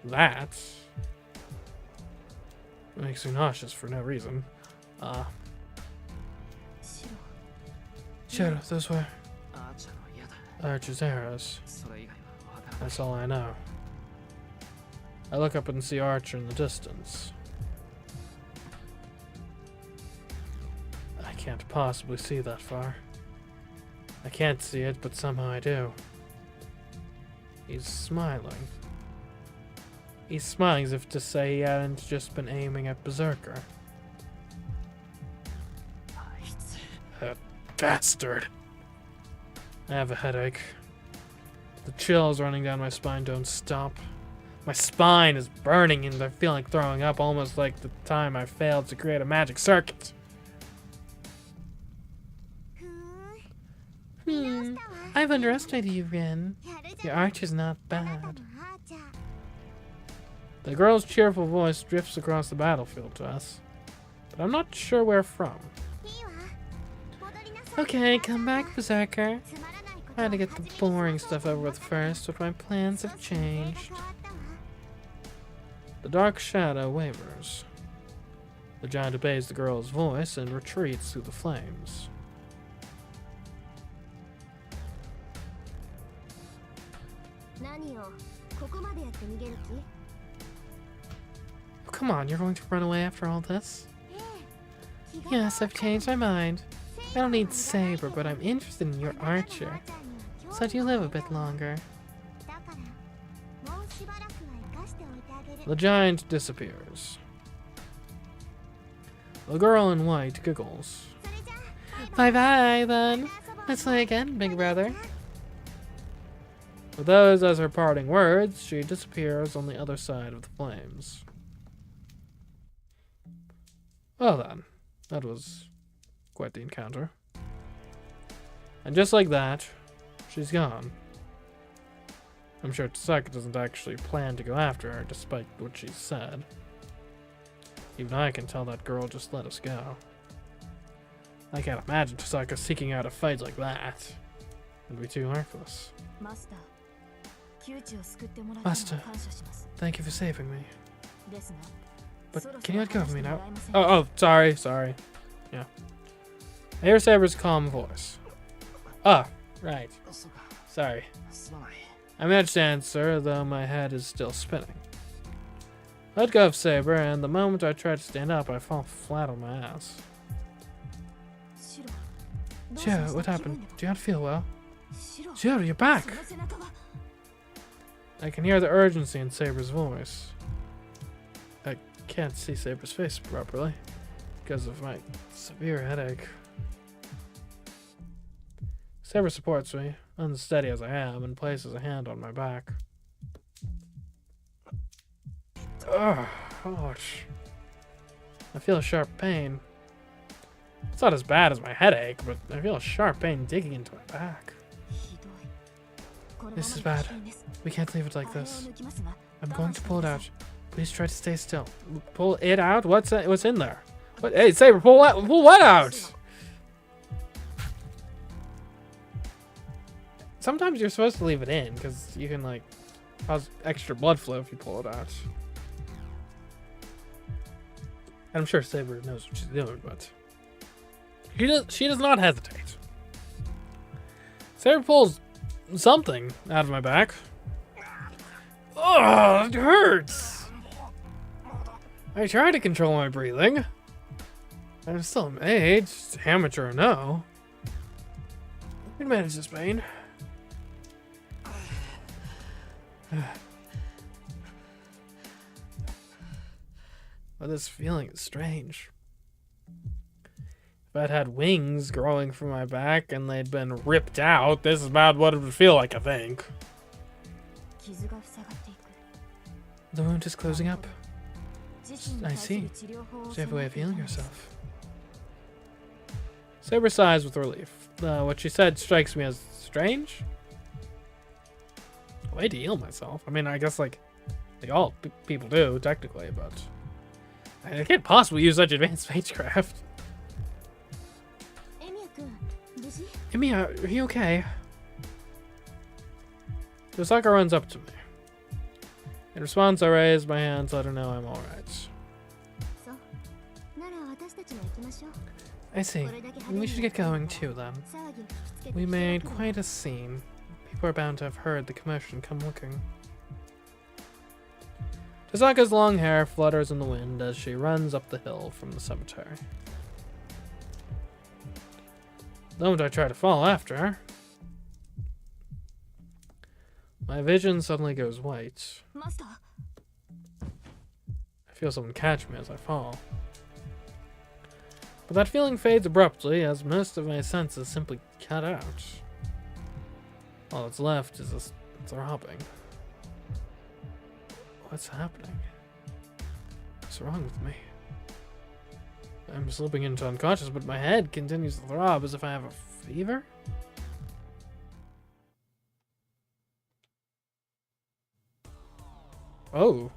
That makes me nauseous for no reason. Shiro, those were Archer's arrows. That's all I know. I look up and see Archer in the distance. I can't possibly see that far. I can't see it, but somehow I do. He's smiling. He's smiling as if to say he hadn't just been aiming at Berserker. That bastard. I have a headache. The chills running down my spine don't stop. My spine is burning and I feel like throwing up, almost like the time I failed to create a magic circuit. I've underestimated you, Rin. Your archer's not bad. The girl's cheerful voice drifts across the battlefield to us, but I'm not sure where from. Okay, come back, Berserker. I had to get the boring stuff over with first, but my plans have changed. The dark shadow wavers. The giant obeys the girl's voice and retreats through the flames. Oh, come on, you're going to run away after all this? Yes, I've changed my mind. I don't need Saber, but I'm interested in your archer. So do you live a bit longer? The giant disappears. The girl in white giggles. Bye-bye, then. Let's play again, big brother. With those as her parting words, she disappears on the other side of the flames. Well then, that was quite the encounter. And just like that, she's gone. I'm sure Tasaka doesn't actually plan to go after her, despite what she said. Even I can tell that girl just let us go. I can't imagine Tasaka seeking out a fight like that. It'd be too reckless. Master, thank you for saving me. But can you let go of me now? Oh, sorry. Yeah. I hear Saber's calm voice. Ah, right. Sorry. I managed to answer, though my head is still spinning. I let go of Saber, and the moment I try to stand up, I fall flat on my ass. Shiro, what happened? Do you not feel well? Shiro, you're back! I can hear the urgency in Saber's voice. I can't see Saber's face properly because of my severe headache. Saber supports me, unsteady as I am, and places a hand on my back. Ugh, ouch. I feel a sharp pain. It's not as bad as my headache, but I feel a sharp pain digging into my back. This is bad. We can't leave it like this. I'm going to pull it out. Please try to stay still. Pull it out? What's in there? What? Hey, Saber, pull what out? Sometimes you're supposed to leave it in, because you can, like, cause extra blood flow if you pull it out. And I'm sure Saber knows what she's doing, but she does not hesitate. Saber pulls something out of my back. Oh, it hurts. I try to control my breathing. I'm still amazed, amateur or no. I can manage this pain. But this feeling is strange. If I'd had wings growing from my back and they'd been ripped out, this is about what it would feel like, I think. The wound is closing up. I see. So you have a way of healing yourself. Saber sighs with relief. What she said strikes me as strange. A way to heal myself. I mean, I guess, like all people do, technically, but I can't possibly use such advanced CMeeCraft. Emiya, are you okay? Yosaka runs up to me. In response, I raise my hands, let her know I'm alright. I see. We should get going too, then. We made quite a scene. People are bound to have heard the commotion come looking. Yosaka's long hair flutters in the wind as she runs up the hill from the cemetery. The moment I try to follow after her, my vision suddenly goes white. I feel someone catch me as I fall. But that feeling fades abruptly as most of my senses simply cut out. All that's left is a throbbing. What's happening? What's wrong with me? I'm slipping into unconscious, but my head continues to throb as if I have a fever? Oh.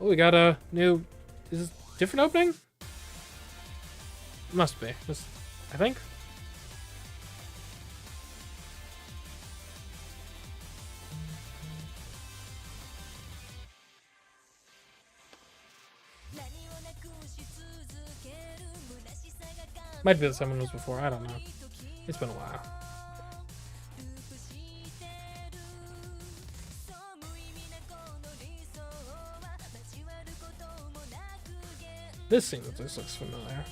Oh, we got a new... Is this a different opening? Must be. This, I think. Might be the same one was before, I don't know. It's been a while. This scene with this looks familiar.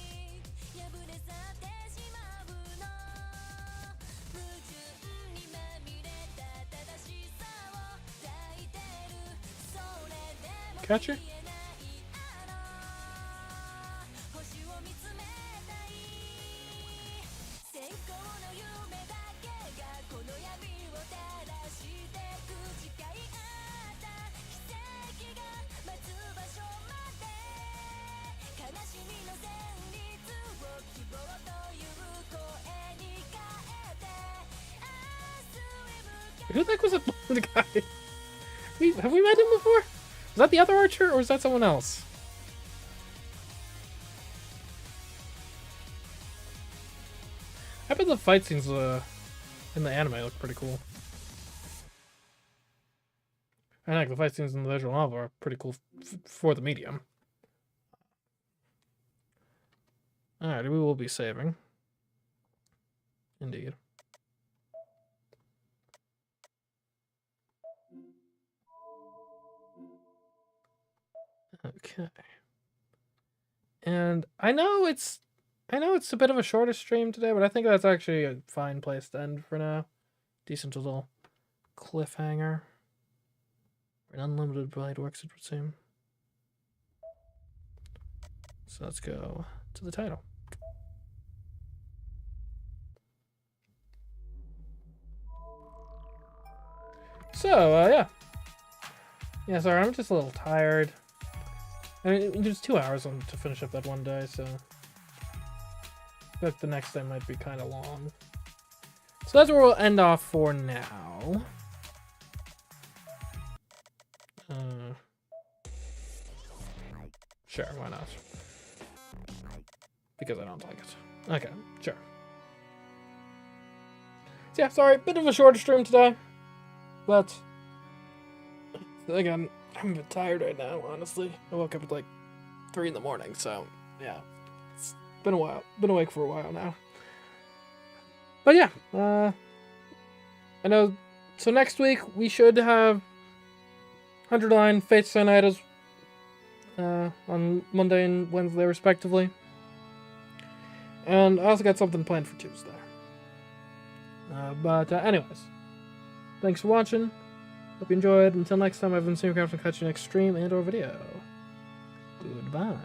Catch her? Who the heck was the guy? Have we met him before? Is that the other archer, or is that someone else? I bet the fight scenes in the anime look pretty cool. I think the fight scenes in the visual novel are pretty cool for the medium. Alright, we will be saving. Indeed. Okay. And I know it's a bit of a shorter stream today, but I think that's actually a fine place to end for now. Decent little cliffhanger. An unlimited Blade Works, it would seem. So let's go to the title. So, yeah. Yeah, sorry, I'm just a little tired. I mean, it was 2 hours to finish up that one day, so... but the next day might be kind of long. So that's where we'll end off for now. Sure, why not? Because I don't like it. Okay, sure. So yeah, sorry, bit of a shorter stream today. But, again, I'm a bit tired right now, honestly. I woke up at like 3 in the morning, so yeah. It's been a while. Been awake for a while now. But yeah, I know, so next week we should have 100 Line, Fates Sinitas on Monday and Wednesday respectively. And I also got something planned for Tuesday. But anyways, thanks for watching. Hope you enjoyed. Until next time, I've been CMeeCraft and catch you next stream and or video. Goodbye.